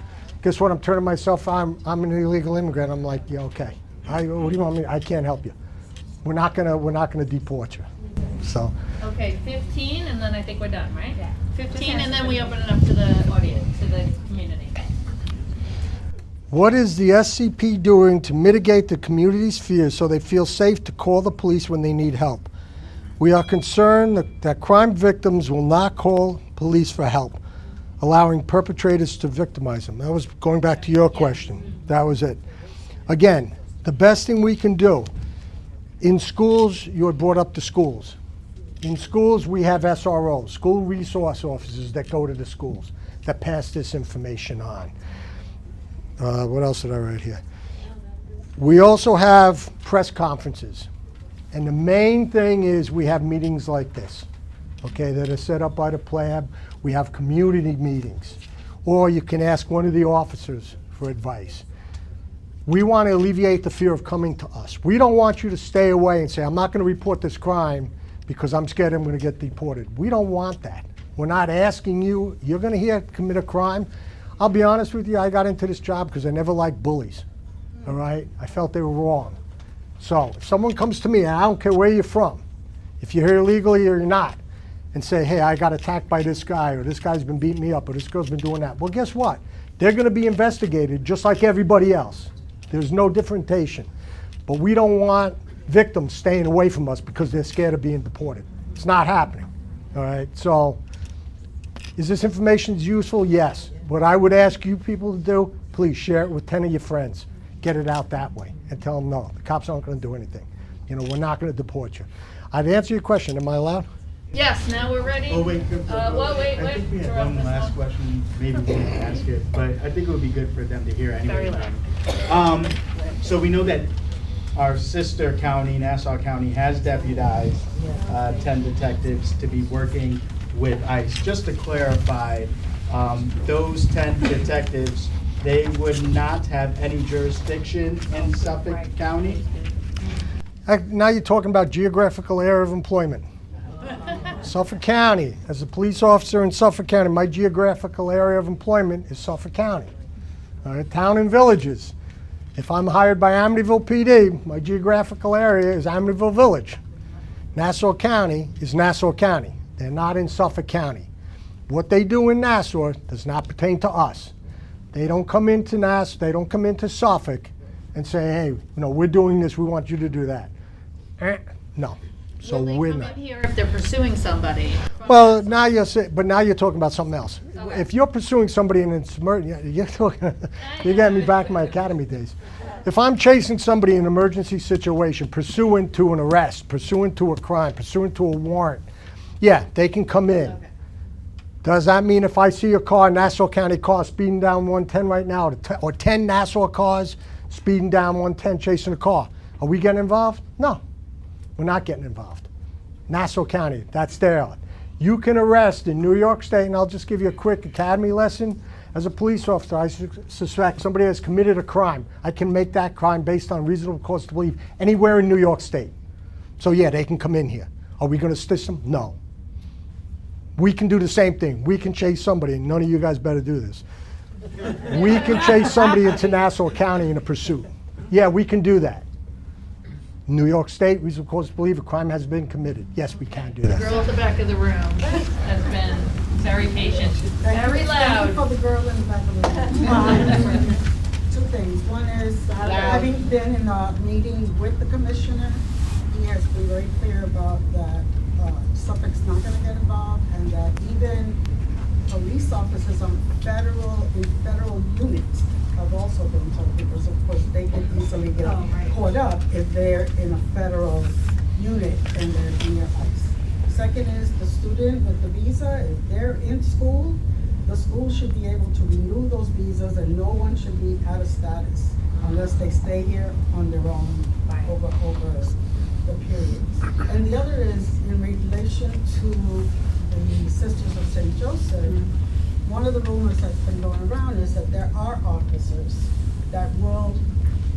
guess what, I'm turning myself, I'm an illegal immigrant, I'm like, yeah, okay. What do you want me, I can't help you. We're not gonna deport you, so. Okay, 15, and then I think we're done, right? Yeah. 15, and then we open it up to the audience, to the community. What is the SCP doing to mitigate the community's fears so they feel safe to call the police when they need help? We are concerned that crime victims will not call police for help, allowing perpetrators to victimize them. That was going back to your question. That was it. Again, the best thing we can do, in schools, you had brought up the schools. In schools, we have SROs, school resource officers that go to the schools that pass this information on. What else did I write here? We also have press conferences. And the main thing is we have meetings like this, okay, that are set up by the PLAB. We have community meetings. Or you can ask one of the officers for advice. We want to alleviate the fear of coming to us. We don't want you to stay away and say, I'm not going to report this crime because I'm scared I'm going to get deported. We don't want that. We're not asking you, you're going to commit a crime. I'll be honest with you, I got into this job because I never liked bullies, all right? I felt they were wrong. So if someone comes to me, and I don't care where you're from, if you're here illegally or you're not, and say, hey, I got attacked by this guy, or this guy's been beating me up, or this girl's been doing that, well, guess what? They're going to be investigated just like everybody else. There's no differentiation. But we don't want victims staying away from us because they're scared of being deported. It's not happening, all right? So is this information useful? Yes. What I would ask you people to do, please share it with 10 of your friends. Get it out that way and tell them, no, the cops aren't going to do anything. You know, we're not going to deport you. I'd answer your question. Am I allowed? Yes, now we're ready. Oh, wait. Wait. I think we had one last question. Maybe we can ask it, but I think it would be good for them to hear anyway. So we know that our sister county, Nassau County, has deputized 10 detectives to be working with ICE. Just to clarify, those 10 detectives, they would not have any jurisdiction in Suffolk County? Now you're talking about geographical area of employment. Suffolk County, as a police officer in Suffolk County, my geographical area of employment is Suffolk County. Town and villages. If I'm hired by Amityville PD, my geographical area is Amityville Village. Nassau County is Nassau County. They're not in Suffolk County. What they do in Nassau does not pertain to us. They don't come into Nassau, they don't come into Suffolk and say, hey, you know, we're doing this, we want you to do that. No. So we're not. Here if they're pursuing somebody. Well, now you're talking about something else. Okay. If you're pursuing somebody and it's you're getting me back in my academy days. If I'm chasing somebody in an emergency situation, pursuant to an arrest, pursuant to a crime, pursuant to a warrant, yeah, they can come in. Okay. Does that mean if I see a car, Nassau County car, speeding down 110 right now, or 10 Nassau cars speeding down 110 chasing a car, are we getting involved? No. We're not getting involved. Nassau County, that's there. You can arrest in New York State, and I'll just give you a quick academy lesson. As a police officer, I suspect somebody has committed a crime. I can make that crime based on reasonable cause to believe anywhere in New York State. So yeah, they can come in here. Are we going to stitch them? No. We can do the same thing. We can chase somebody, and none of you guys better do this. We can chase somebody into Nassau County in a pursuit. Yeah, we can do that. New York State, reasonable cause to believe a crime has been committed. Yes, we can do that. The girl at the back of the room has been very patient, very loud. Thank you for the girl in the back of the room. Two things. One is, having been in meetings with the commissioner, he has been very clear about that Suffolk's not going to get involved, and that even police officers in federal units have also been told, because of course they can easily get caught up if they're in a federal unit and they're near ICE. Second is the student with the visa, if they're in school, the school should be able to renew those visas, and no one should be out of status unless they stay here on their own over the periods. And the other is in relation to the Sisters of St. Joseph. One of the rumors that's been going around is that there are officers that will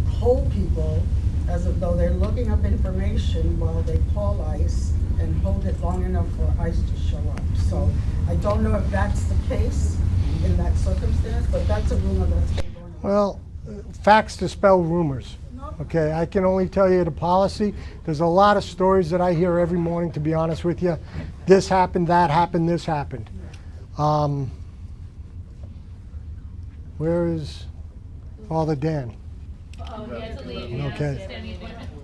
hold people as though they're looking up information while they call ICE and hold it long enough for ICE to show up. So I don't know if that's the case in that circumstance, but that's a rumor that's been going on. Well, facts dispel rumors. Okay, I can only tell you the policy. There's a lot of stories that I hear every morning, to be honest with you. This happened, that happened, this happened. Where is Father Dan? Oh, he had to leave. Okay.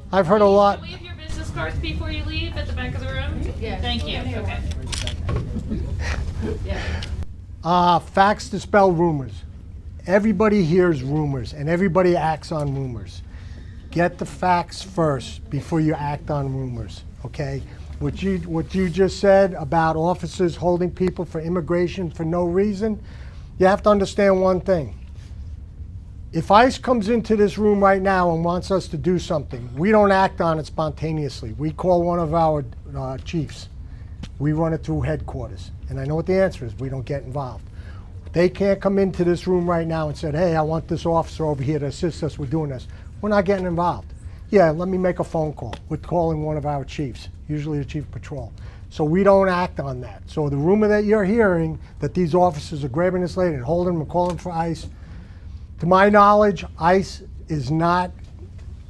I've heard a lot. Can we have your business cards before you leave at the back of the room? Yes. Thank you. Okay. Facts dispel rumors. Everybody hears rumors, and everybody acts on rumors. Get the facts first before you act on rumors, okay? What you just said about officers holding people for immigration for no reason, you have to understand one thing. If ICE comes into this room right now and wants us to do something, we don't act on it spontaneously. We call one of our chiefs. We run it through headquarters. And I know what the answer is. We don't get involved. They can't come into this room right now and say, hey, I want this officer over here to assist us with doing this. We're not getting involved. Yeah, let me make a phone call. We're calling one of our chiefs, usually the chief of patrol. So we don't act on that. So the rumor that you're hearing that these officers are grabbing this lady and holding them and calling for ICE, to my knowledge, ICE is not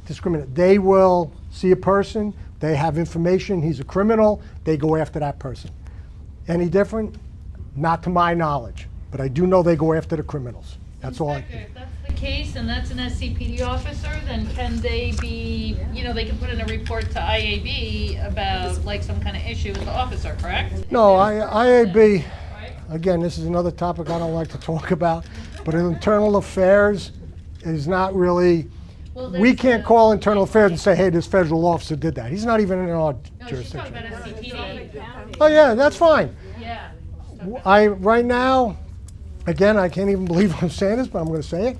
discriminate. They will see a person, they have information, he's a criminal, they go after that person. Any different? Not to my knowledge, but I do know they go after the criminals. That's all I Inspector, think. if that's the case and that's an SCPD officer, then can they be, they can put in a report to IAB about like some kind of issue with the officer, correct? No, IAB, again, this is another topic I don't like to talk about, but internal affairs is not really, we can't call internal affairs and say, hey, this federal officer did that. He's not even in our jurisdiction. No, she's talking about SCPD. Oh yeah, that's fine. Yeah. Right now, again, I can't even believe I'm saying this, but I'm going to say it.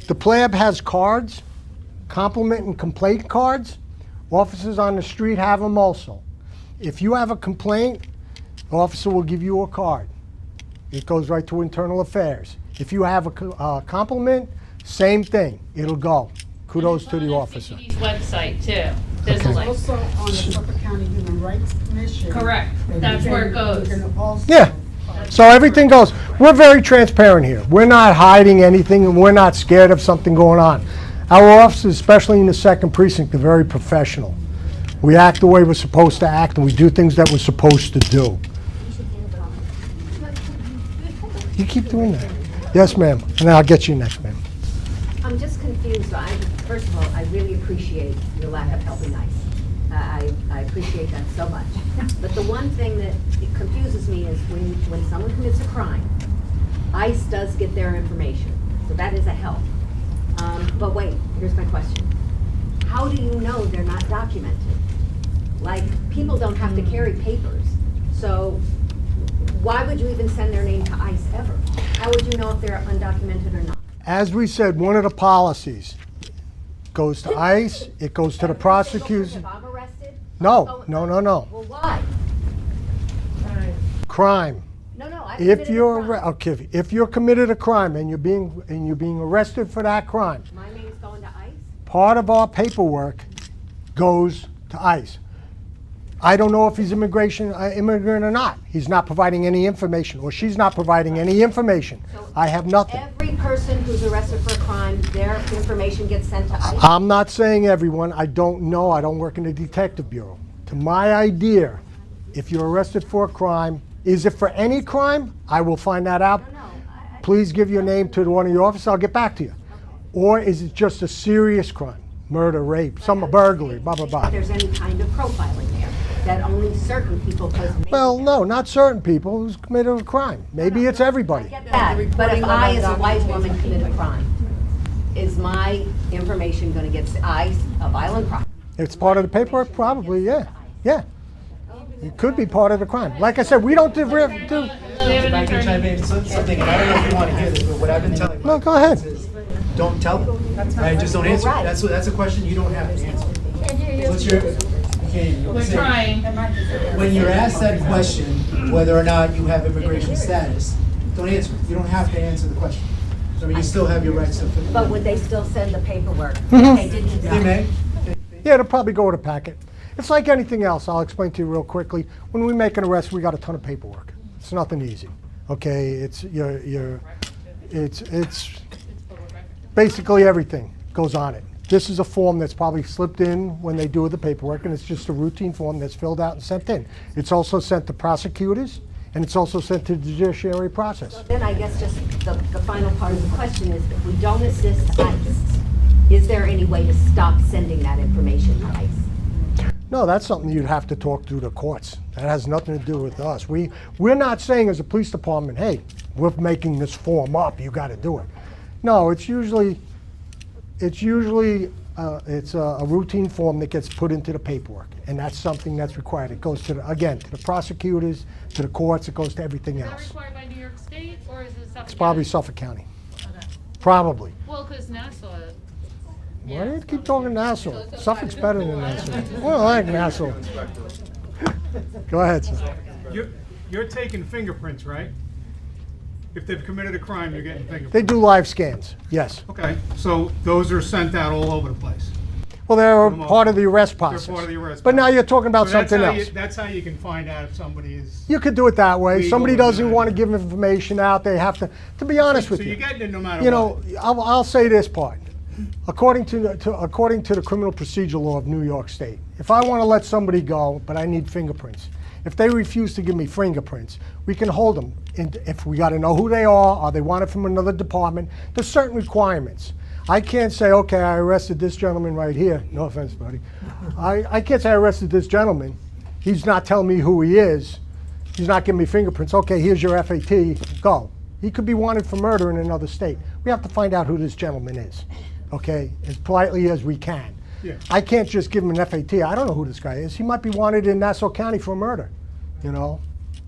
The PLAB has cards, compliment and complaint cards. Officers on the street have them also. If you have a complaint, the officer will give you a card. It goes right to internal affairs. If you have a compliment, same thing. It'll go. Kudos to the officer. SCPD's website too. There's a It's link. also on the Suffolk County Human Rights Commission. Correct. That's where it goes. Yeah. So everything goes. We're very transparent here. We're not hiding anything, and we're not scared of something going on. Our officers, especially in the 2nd Precinct, are very professional. We act the way we're supposed to act, and we do things that we're supposed to do. You keep doing that. Yes, ma'am. And I'll get you next, ma'am. I'm just confused. First of all, I really appreciate your lack of helping ICE. I appreciate that so much. But the one thing that confuses me is when someone commits a crime, ICE does get their information. So that is a help. But wait, here's my question. How do you know they're not documented? Like, people don't have to carry papers. So why would you even send their name to ICE ever? How would you know if they're undocumented or not? As we said, one of the policies goes to ICE, it goes to the prosecutors. If I'm arrested? No. Well, why? Crime. No, I If you're committed a crime and you're being arrested for that crime, my name's going to ICE? part of our paperwork goes to ICE. I don't know if he's immigrant or not. He's not providing any information, or she's not providing any information. I have nothing. Every person who's arrested for a crime, their information gets sent to ICE? I'm not saying everyone. I don't know. I don't work in the detective bureau. To my idea, if you're arrested for a crime, is it for any crime? I will find that out. Please give your name to one of your officers. I'll get back to you. Or is it just a serious crime? Murder, rape, some burglary, blah, blah, blah. If there's any kind of profiling there, that only certain people Well, no, not certain people who's committed a crime. Maybe it's everybody. that. But if I, as a white woman, commit a crime, is my information going to get to ICE, a violent crime? It's part of the paperwork? Probably, yeah. Yeah. It could be part of the crime. Like I said, we don't do. If I can chime in something, and I don't know if you want to hear this, but what I've been telling No, go ahead. is, don't tell them. Right? Just don't answer. That's a question you don't have to answer. What's your? We're trying. When you're asked that question, whether or not you have immigration status, don't answer. You don't have to answer the question. I mean, you still have your rights to. But would they still send the paperwork? Mhm. They didn't. They may. Yeah, it'll probably go with a packet. It's like anything else. I'll explain to you real quickly. When we make an arrest, we got a ton of paperwork. It's nothing easy. Okay, it's basically everything goes on it. This is a form that's probably slipped in when they do the paperwork, and it's just a routine form that's filled out and sent in. It's also sent to prosecutors, and it's also sent to the judiciary process. Then I guess just the final part of the question is, if we don't assist ICE, is there any way to stop sending that information to ICE? No, that's something you'd have to talk to the courts. That has nothing to do with us. We're not saying as a police department, hey, we're making this form up, you got to do it. No, it's usually a routine form that gets put into the paperwork, and that's something that's required. It goes to the prosecutors, to the courts, it goes to everything else. Is that required by New York State, or is it Suffolk County? It's probably Suffolk County. Probably. Well, because just Nassau. Why do you keep talking Nassau? Suffolk's better than Nassau. Well, I like Nassau. Go ahead, sir. You're taking fingerprints, right? If they've committed a crime, you're getting fingerprints. They do live scans, yes. Okay, so those are sent out all over the place. Well, they're For the most part of the part. arrest process. They're part of the arrest But now process. you're talking about So that's something how else. That's how you can find out if somebody is. You could do it that way. legal Somebody or doesn't not. want to give information out, they have to be honest with So you. you're getting it no matter You what. know, I'll say this part. According to the criminal procedure law of New York State, if I want to let somebody go, but I need fingerprints, if they refuse to give me fingerprints, we can hold them. And if we got to know who they are, or they want it from another department, there's certain requirements. I can't say, okay, I arrested this gentleman right here. No offense, buddy. I can't say I arrested this gentleman. He's not telling me who he is. He's not giving me fingerprints. Okay, here's your FAT, go. He could be wanted for murder in another state. We have to find out who this gentleman is, okay, as politely as we can. Yeah. I can't just give him an FAT. I don't know who this guy is. He might be wanted in Nassau County for murder, you know.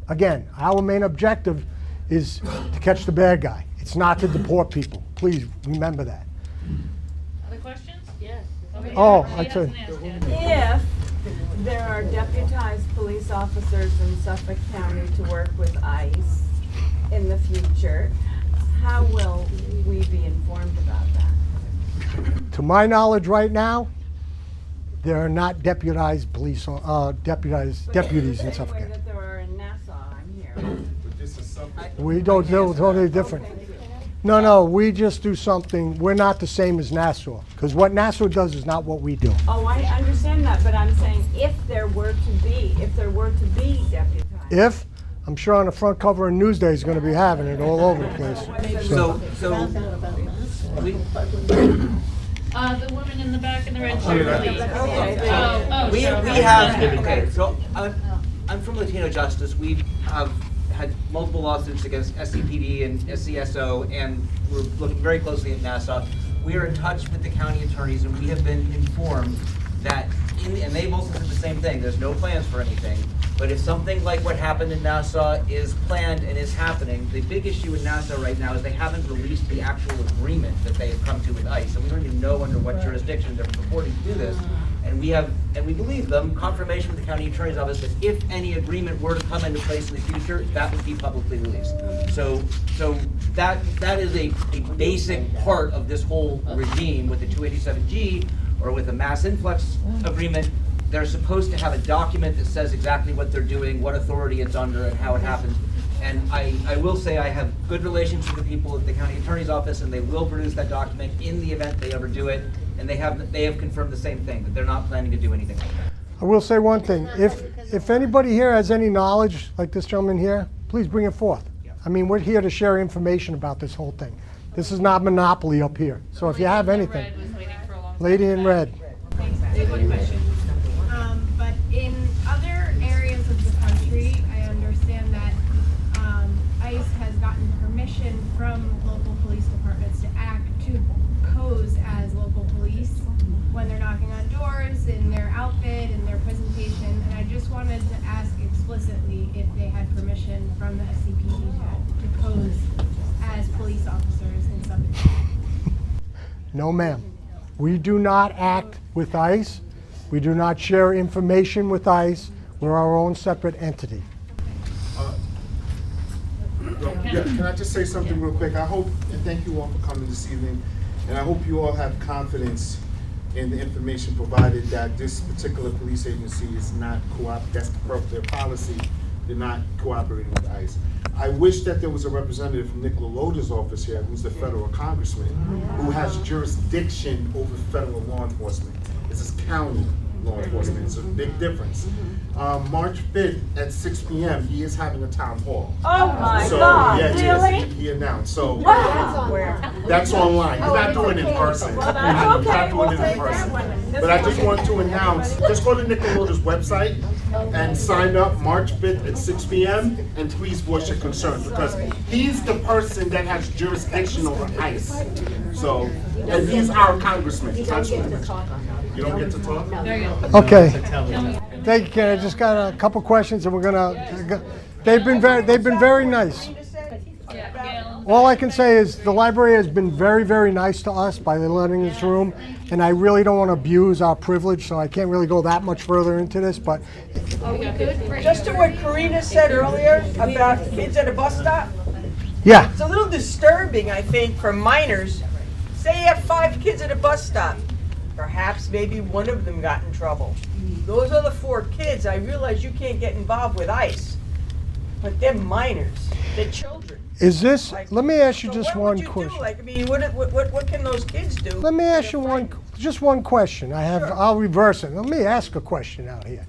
Again, our main objective is to catch the bad guy. It's not to deport people. Please remember that. Other questions? Yes. Oh, I tell you. If there are deputized police officers in Suffolk County to work with ICE in the future, how will we be informed about that? To my knowledge right now, there are not deputized police, deputies in Suffolk County. That there are in Nassau, I'm here. We don't do totally different. No, we just do something, we're not the same as Nassau, because what Nassau does is not what we do. Oh, I understand that, but I'm saying if there were to be deputized. I'm sure on the front cover of Newsday is going to be having it all over the place. The woman in the back in the red shirt, please. We have, okay, so I'm from Latino Justice. We have had multiple lawsuits against SCPD and SCSO, and we're looking very closely at Nassau. We are in touch with the county attorneys, and we have been informed that, and they've also said the same thing, there's no plans for anything, but if something like what happened in Nassau is planned and is happening, the big issue in Nassau right now is they haven't released the actual agreement that they have come to with ICE, and we don't even know under what jurisdiction they're purporting to do this. And we believe them, confirmation from the county attorney's office that if any agreement were to come into place in the future, that would be publicly released. So that is a basic part of this whole regime with the 287G or with a mass influx agreement. They're supposed to have a document that says exactly what they're doing, what authority it's under, and how it happens. And I will say I have good relations with the people at the county attorney's office, and they will produce that document in the event they ever do it. And they have confirmed the same thing, that they're not planning to do anything like that. I will say one thing, if anybody here has any knowledge, like this gentleman here, please bring it forth. I mean, we're here to share information about this whole thing. This is not monopoly up here. So if you have anything. Lady in red. But in other areas of the country, I understand that ICE has gotten permission from local police departments to act to pose as local police when they're knocking on doors, in their outfit, in their presentation. And I just wanted to ask explicitly if they had permission from the SCPD to pose as police officers in Suffolk County. No, ma'am. We do not act with ICE. We do not share information with ICE. We're our own separate entity. Can I just say something real quick? I hope, and thank you all for coming this evening, and I hope you all have confidence in the information provided that this particular police agency is not that's their policy. They're not cooperating with ICE. I wish that there was a representative from Nicola Loder's office here, who's the federal congressman, who has jurisdiction over federal law enforcement. This is county law enforcement. It's a big difference. March 5th at 6 p.m., he is having a town hall. Oh my So, God, yeah, really? he announced. So Wow. that's online. He's not doing it in person. Well, that's He's not okay. doing We'll it in take person. that one. But I just want to announce, just go to Nicola Loder's website and sign up March 5th at 6 p.m. and please voice your concerns because he's the person that has jurisdiction over ICE. So, and he's our congressman. So I just want to mention. You don't get to talk? Okay. Thank you, Ken. I just got a couple questions and we're gonna, they've been very nice. Yeah, Gail. all I can say is the library has been very, very nice to us by letting this room, and I really don't want to abuse our privilege, so I can't really go that much further into this, but Just to what Karina said earlier about kids at a bus stop, yeah, it's a little disturbing, I think, for minors. Say you have 5 kids at a bus stop. Perhaps maybe one of them got in trouble. Those other 4 kids, I realize you can't get involved with ICE, but they're minors, they're children. is this, let me ask you So just what one would you do? question. Like, I mean, what can those kids do? Let me ask you just one question. I'll reverse it. Let me ask a question out here.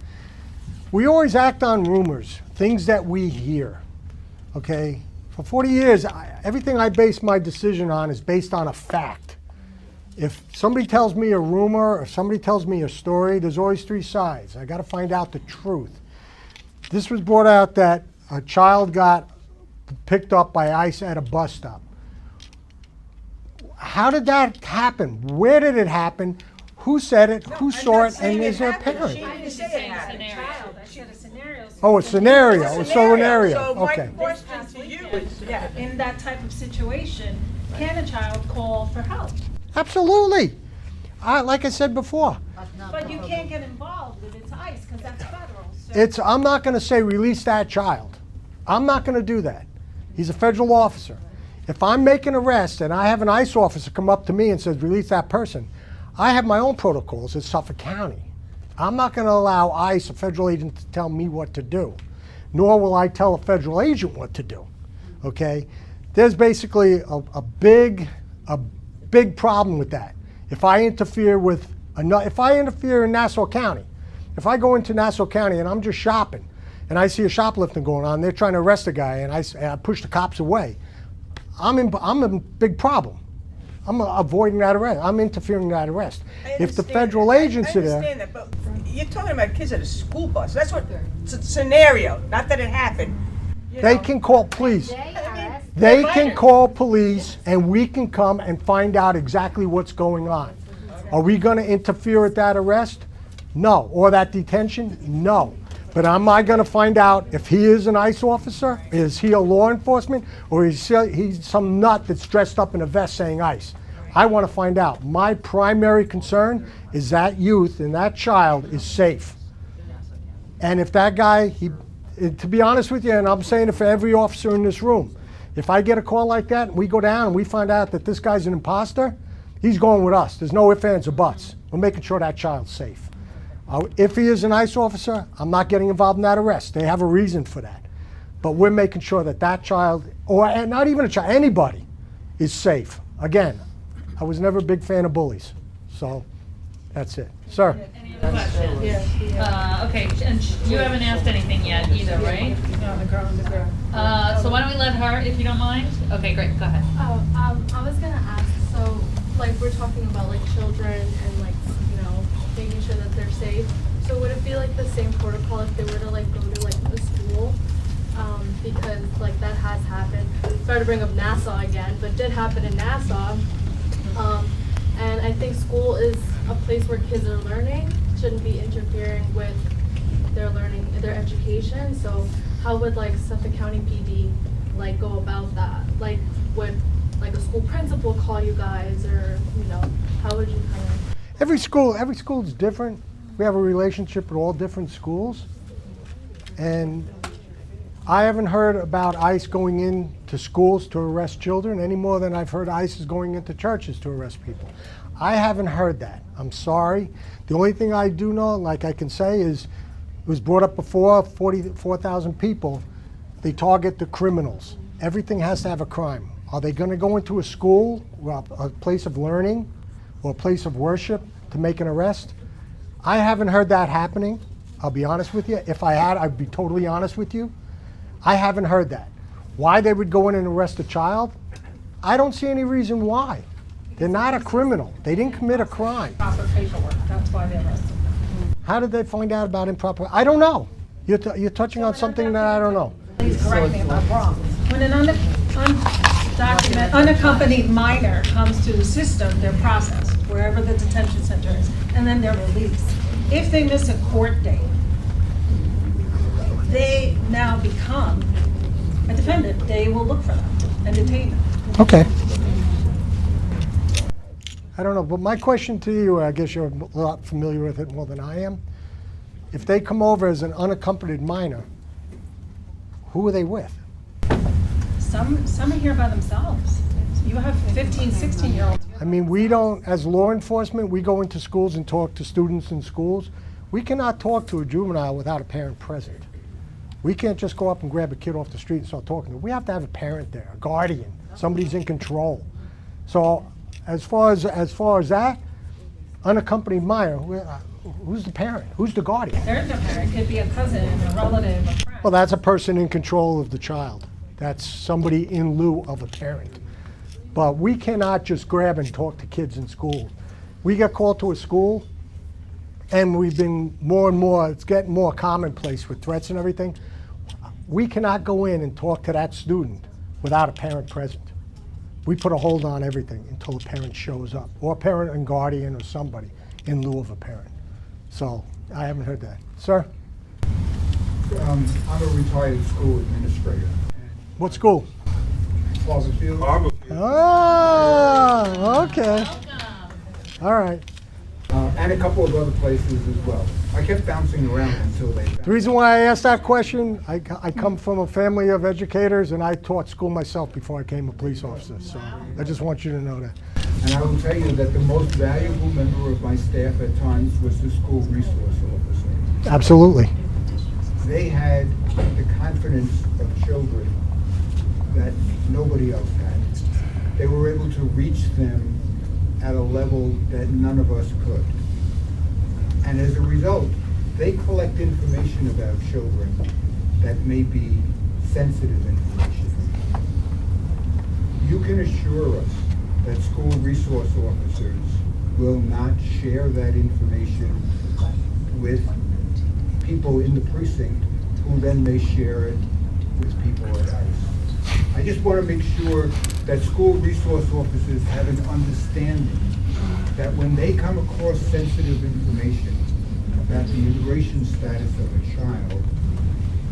We always act on rumors, things that we hear, okay? For 40 years, everything I base my decision on is based on a fact. If somebody tells me a rumor or somebody tells me a story, there's always 3 sides. I got to find out the truth. This was brought out that a child got picked up by ICE at a bus stop. How did that happen? Where did it happen? Who said it? Who saw it? And is there a parent? Oh, a scenario. It's a scenario. So my Okay. question to you is, in that type of situation, can a child call for help? Absolutely. Like I said before, But you can't get involved if it's ICE, because that's federal. So I'm not going to say release that child. I'm not going to do that. He's a federal officer. If I'm making an arrest and I have an ICE officer come up to me and says release that person, I have my own protocols at Suffolk County. I'm not going to allow ICE, a federal agent, to tell me what to do, nor will I tell a federal agent what to do. Okay? There's basically a big problem with that. If I interfere in Nassau County, if I go into Nassau County and I'm just shopping and I see a shoplifting going on, they're trying to arrest a guy and I push the cops away, I'm in big problem. I'm avoiding that arrest. I'm interfering in that arrest. If the federal agents are I there, understand that, but you're talking about kids at a school bus. That's what, it's a scenario, not that it happened. they can call police. They can call police and we can come and find out exactly what's going on. Are we going to interfere at that arrest? No. Or that detention? No. But am I going to find out if he is an ICE officer? Is he a law enforcement? Or is he some nut that's dressed up in a vest saying ICE? I want to find out. My primary concern is that youth and that child is safe. And if that guy, to be honest with you, and I'm saying it for every officer in this room, if I get a call like that and we go down and we find out that this guy's an imposter, he's going with us. There's no ifs, ands, or buts. We're making sure that child's safe. If he is an ICE officer, I'm not getting involved in that arrest. They have a reason for that. But we're making sure that that child, or not even a child, anybody, is safe. Again, I was never a big fan of bullies. So that's it. Sir? Okay, and you haven't asked anything yet either, right? No, the girl. So why don't we let her, if you don't mind? Okay, great, go ahead. I was gonna ask, so, like, we're talking about, like, children and, like, you know, making sure that they're safe. So would it be, like, the same protocol if they were to, like, go to, like, a school? Because, like, that has happened. Sorry to bring up Nassau again, but it did happen in Nassau. And I think school is a place where kids are learning, shouldn't be interfering with their learning, their education. So how would, like, Suffolk County PD, like, go about that? Like, would, like, a school principal call you guys, or, you know, how would you kind of? Every school is different. We have a relationship with all different schools. And I haven't heard about ICE going into schools to arrest children any more than I've heard ICE is going into churches to arrest people. I haven't heard that. I'm sorry. The only thing I do know, like I can say, is it was brought up before, 44,000 people, they target the criminals. Everything has to have a crime. Are they going to go into a school, a place of learning, or a place of worship to make an arrest? I haven't heard that happening. I'll be honest with you. If I had, I'd be totally honest with you. I haven't heard that. Why they would go in and arrest a child? I don't see any reason why. They're not a criminal. They didn't commit a crime. Proper paperwork, that's why they arrested them. How did they find out about improper? I don't know. You're touching on something that I don't know. Please correct me if I'm wrong. When an unaccompanied minor comes to the system, they're processed, wherever the detention center is, and then they're released. If they miss a court date, they now become a defendant. They will look for them. and detain them. Okay. I don't know, but my question to you, I guess you're a lot familiar with it more than I am. If they come over as an unaccompanied minor, who are they with? Some are here by themselves. You have 15, 16-year-olds. I mean, we don't, as law enforcement, we go into schools and talk to students in schools. We cannot talk to a juvenile without a parent present. We can't just go up and grab a kid off the street and start talking to them. We have to have a parent there, a guardian, somebody's in control. So as far as that, unaccompanied minor, who's the parent? Who's the guardian? There's no parent. It could be a cousin, a relative, a friend. Well, that's a person in control of the child. That's somebody in lieu of a parent. But we cannot just grab and talk to kids in school. We get called to a school, and we've been more and more, it's getting more commonplace with threats and everything. We cannot go in and talk to that student without a parent present. We put a hold on everything until a parent shows up, or a parent and guardian or somebody in lieu of a parent. So I haven't heard that. Sir? I'm a retired school administrator. What school? Harvard Field. Oh, okay. All right. And a couple of other places as well. I kept bouncing around until they found. The reason why I asked that question, I come from a family of educators, and I taught school myself before I became a police officer. So I just want you to know that. And I will tell you that the most valuable member of my staff at times was the school resource officer. Absolutely. They had the confidence of children that nobody else had. They were able to reach them at a level that none of us could. And as a result, they collect information about children that may be sensitive information. You can assure us that school resource officers will not share that information with people in the precinct who then may share it with people at ICE. I just want to make sure that school resource officers have an understanding that when they come across sensitive information about the immigration status of a child,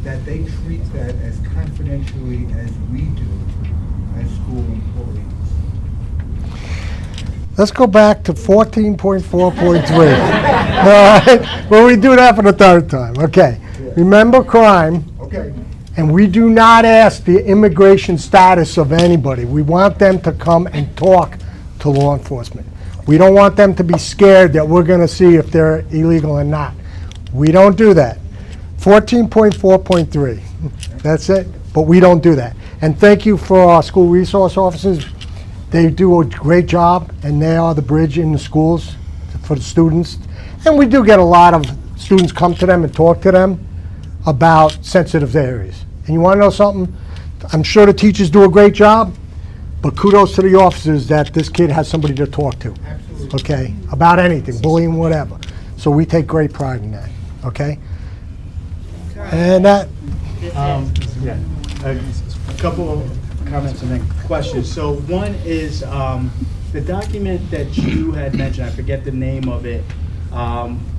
that they treat that as confidentially as we do as school employees. Let's go back to 14.4.3. All right? Well, we do that for the third time. Okay. Remember crime. Okay. And we do not ask the immigration status of anybody. We want them to come and talk to law enforcement. We don't want them to be scared that we're going to see if they're illegal or not. We don't do that. 14.4.3. That's it. But we don't do that. And thank you for our school resource officers. They do a great job, and they are the bridge in the schools for the students. And we do get a lot of students come to them and talk to them about sensitive areas. And you want to know something? I'm sure the teachers do a great job, but kudos to the officers that this kid has somebody to talk to. Absolutely. Okay? About anything, bullying, whatever. So we take great pride in that. Okay? And that. Yeah, a couple of comments and then questions. So one is the document that you had mentioned, I forget the name of it,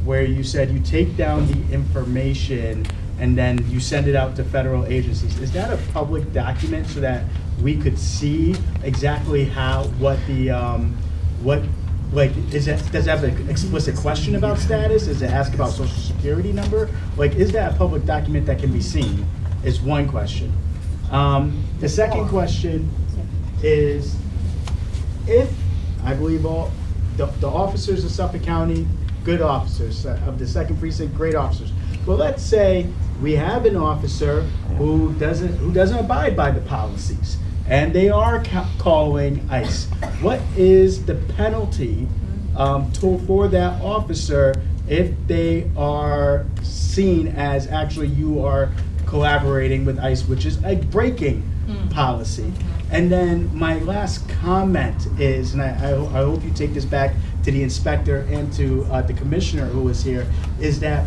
where you said you take down the information and then you send it out to federal agencies. Is that a public document so that we could see exactly what does it have an explicit question about status? Does it ask about social security number? Like, is that a public document that can be seen? Is one question. The second question is, if I believe all the officers of Suffolk County, good officers of the second precinct, great officers. Well, let's say we have an officer who doesn't abide by the policies, and they are calling ICE. What is the penalty for that officer if they are seen as actually you are collaborating with ICE, which is a breaking policy? And then my last comment is, and I hope you take this back to the inspector and to the commissioner who was here, is that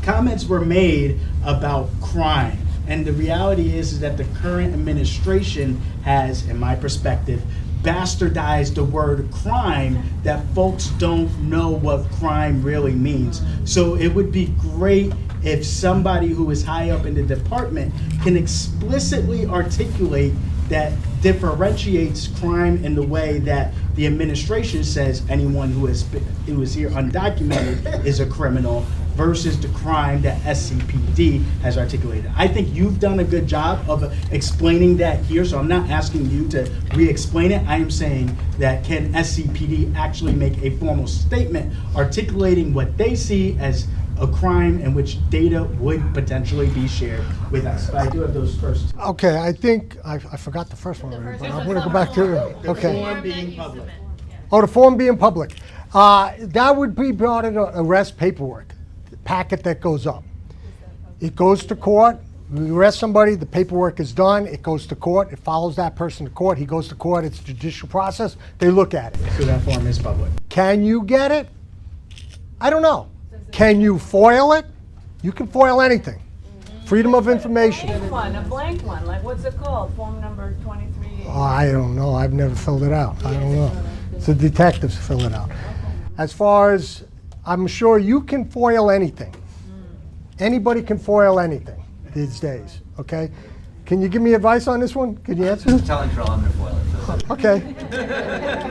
comments were made about crime. And the reality is that the current administration has, in my perspective, bastardized the word crime, that folks don't know what crime really means. So it would be great if somebody who is high up in the department can explicitly articulate that differentiates crime in the way that the administration says anyone who is here undocumented is a criminal versus the crime that SCPD has articulated. I think you've done a good job of explaining that here, so I'm not asking you to re-explain it. I am saying that can SCPD actually make a formal statement articulating what they see as a crime in which data would potentially be shared with us. But I do have those first two. Okay, I think, I forgot the first one already, but I'm gonna go back to, okay. The form being public. Oh, the form being public. That would be part of the arrest paperwork, the packet that goes up. It goes to court, we arrest somebody, the paperwork is done, it goes to court, it follows that person to court, he goes to court, it's judicial process, they look at it. So that form is public. Can you get it? I don't know. Can you foil it? You can foil anything. Freedom of information. A blank one, like what's it called? Form number 23. Oh, I don't know. I've never filled it out. I don't know. It's the detectives fill it out. As far as, I'm sure you can foil anything. Anybody can foil anything these days, okay? Can you give me advice on this one? Can you answer? Telling Trill I'm gonna foil it. Okay.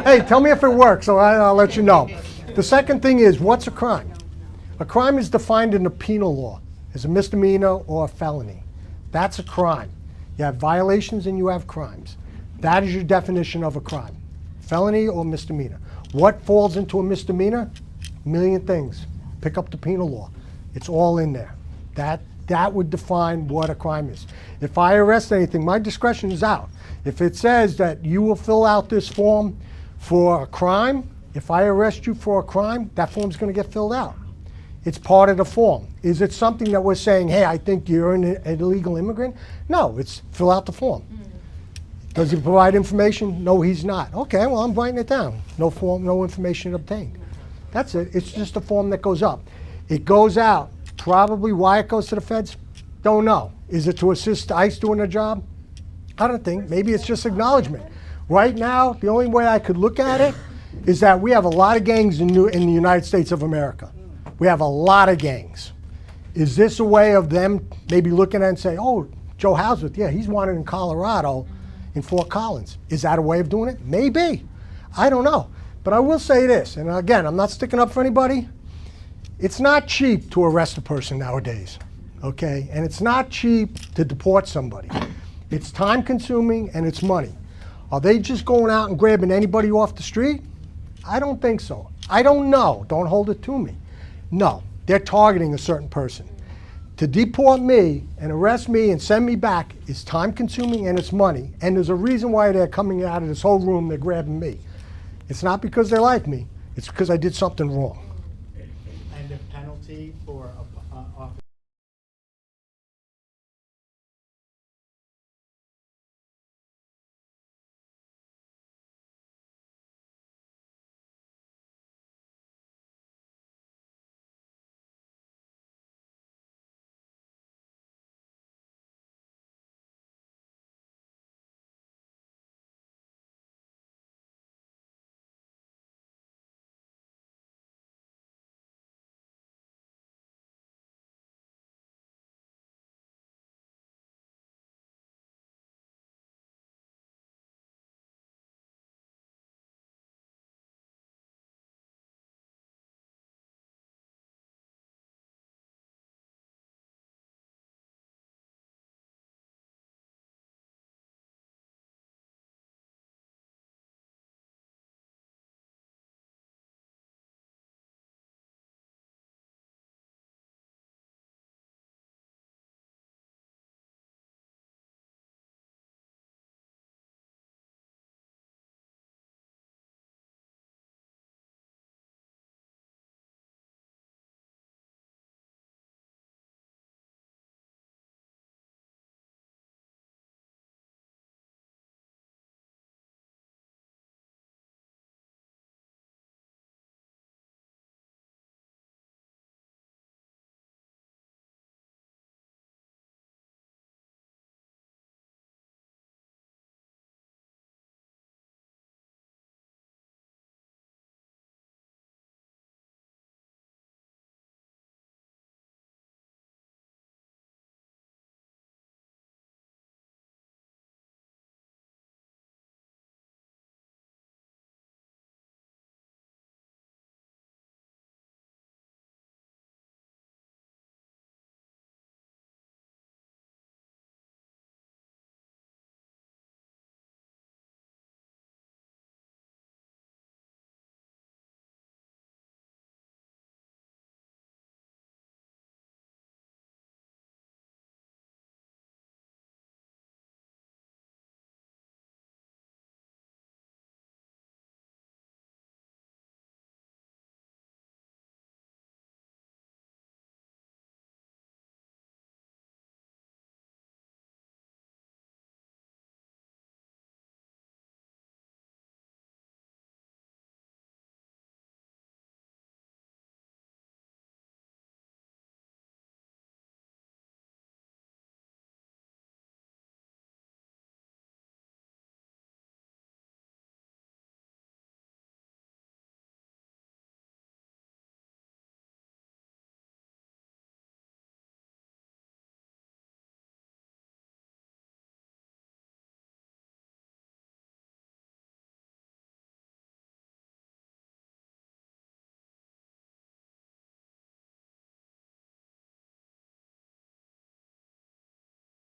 Hey, tell me if it works, so I'll let you know. The second thing is, what's a crime? A crime is defined in the penal law as a misdemeanor or a felony. That's a crime. You have violations and you have crimes. That is your definition of a crime. Felony or misdemeanor. What falls into a misdemeanor? A million things. Pick up the penal law. It's all in there. That would define what a crime is. If I arrest anything, my discretion is out. If it says that you will fill out this form for a crime, if I arrest you for a crime, that form's going to get filled out. It's part of the form. Is it something that we're saying, hey, I think you're an illegal immigrant? No, it's fill out the form. Does he provide information? No, he's not. Okay, well, I'm writing it down. No form, no information obtained. That's it. It's just a form that goes up. It goes out. Probably why it goes to the feds? Don't know. Is it to assist ICE doing their job? I don't think. Maybe it's just acknowledgement. Right now, the only way I could look at it is that we have a lot of gangs in the United States of America. We have a lot of gangs. Is this a way of them maybe looking at it and say, oh, Joe Hauswirth, yeah, he's wanted in Colorado, in Fort Collins. Is that a way of doing it? Maybe. I don't know. But I will say this, and again, I'm not sticking up for anybody. It's not cheap to arrest a person nowadays, okay? And it's not cheap to deport somebody. It's time consuming and it's money. Are they just going out and grabbing anybody off the street? I don't think so. I don't know. Don't hold it to me. No, they're targeting a certain person. To deport me and arrest me and send me back is time consuming and it's money. And there's a reason why they're coming out of this whole room, they're grabbing me. It's not because they like me, it's because I did something wrong.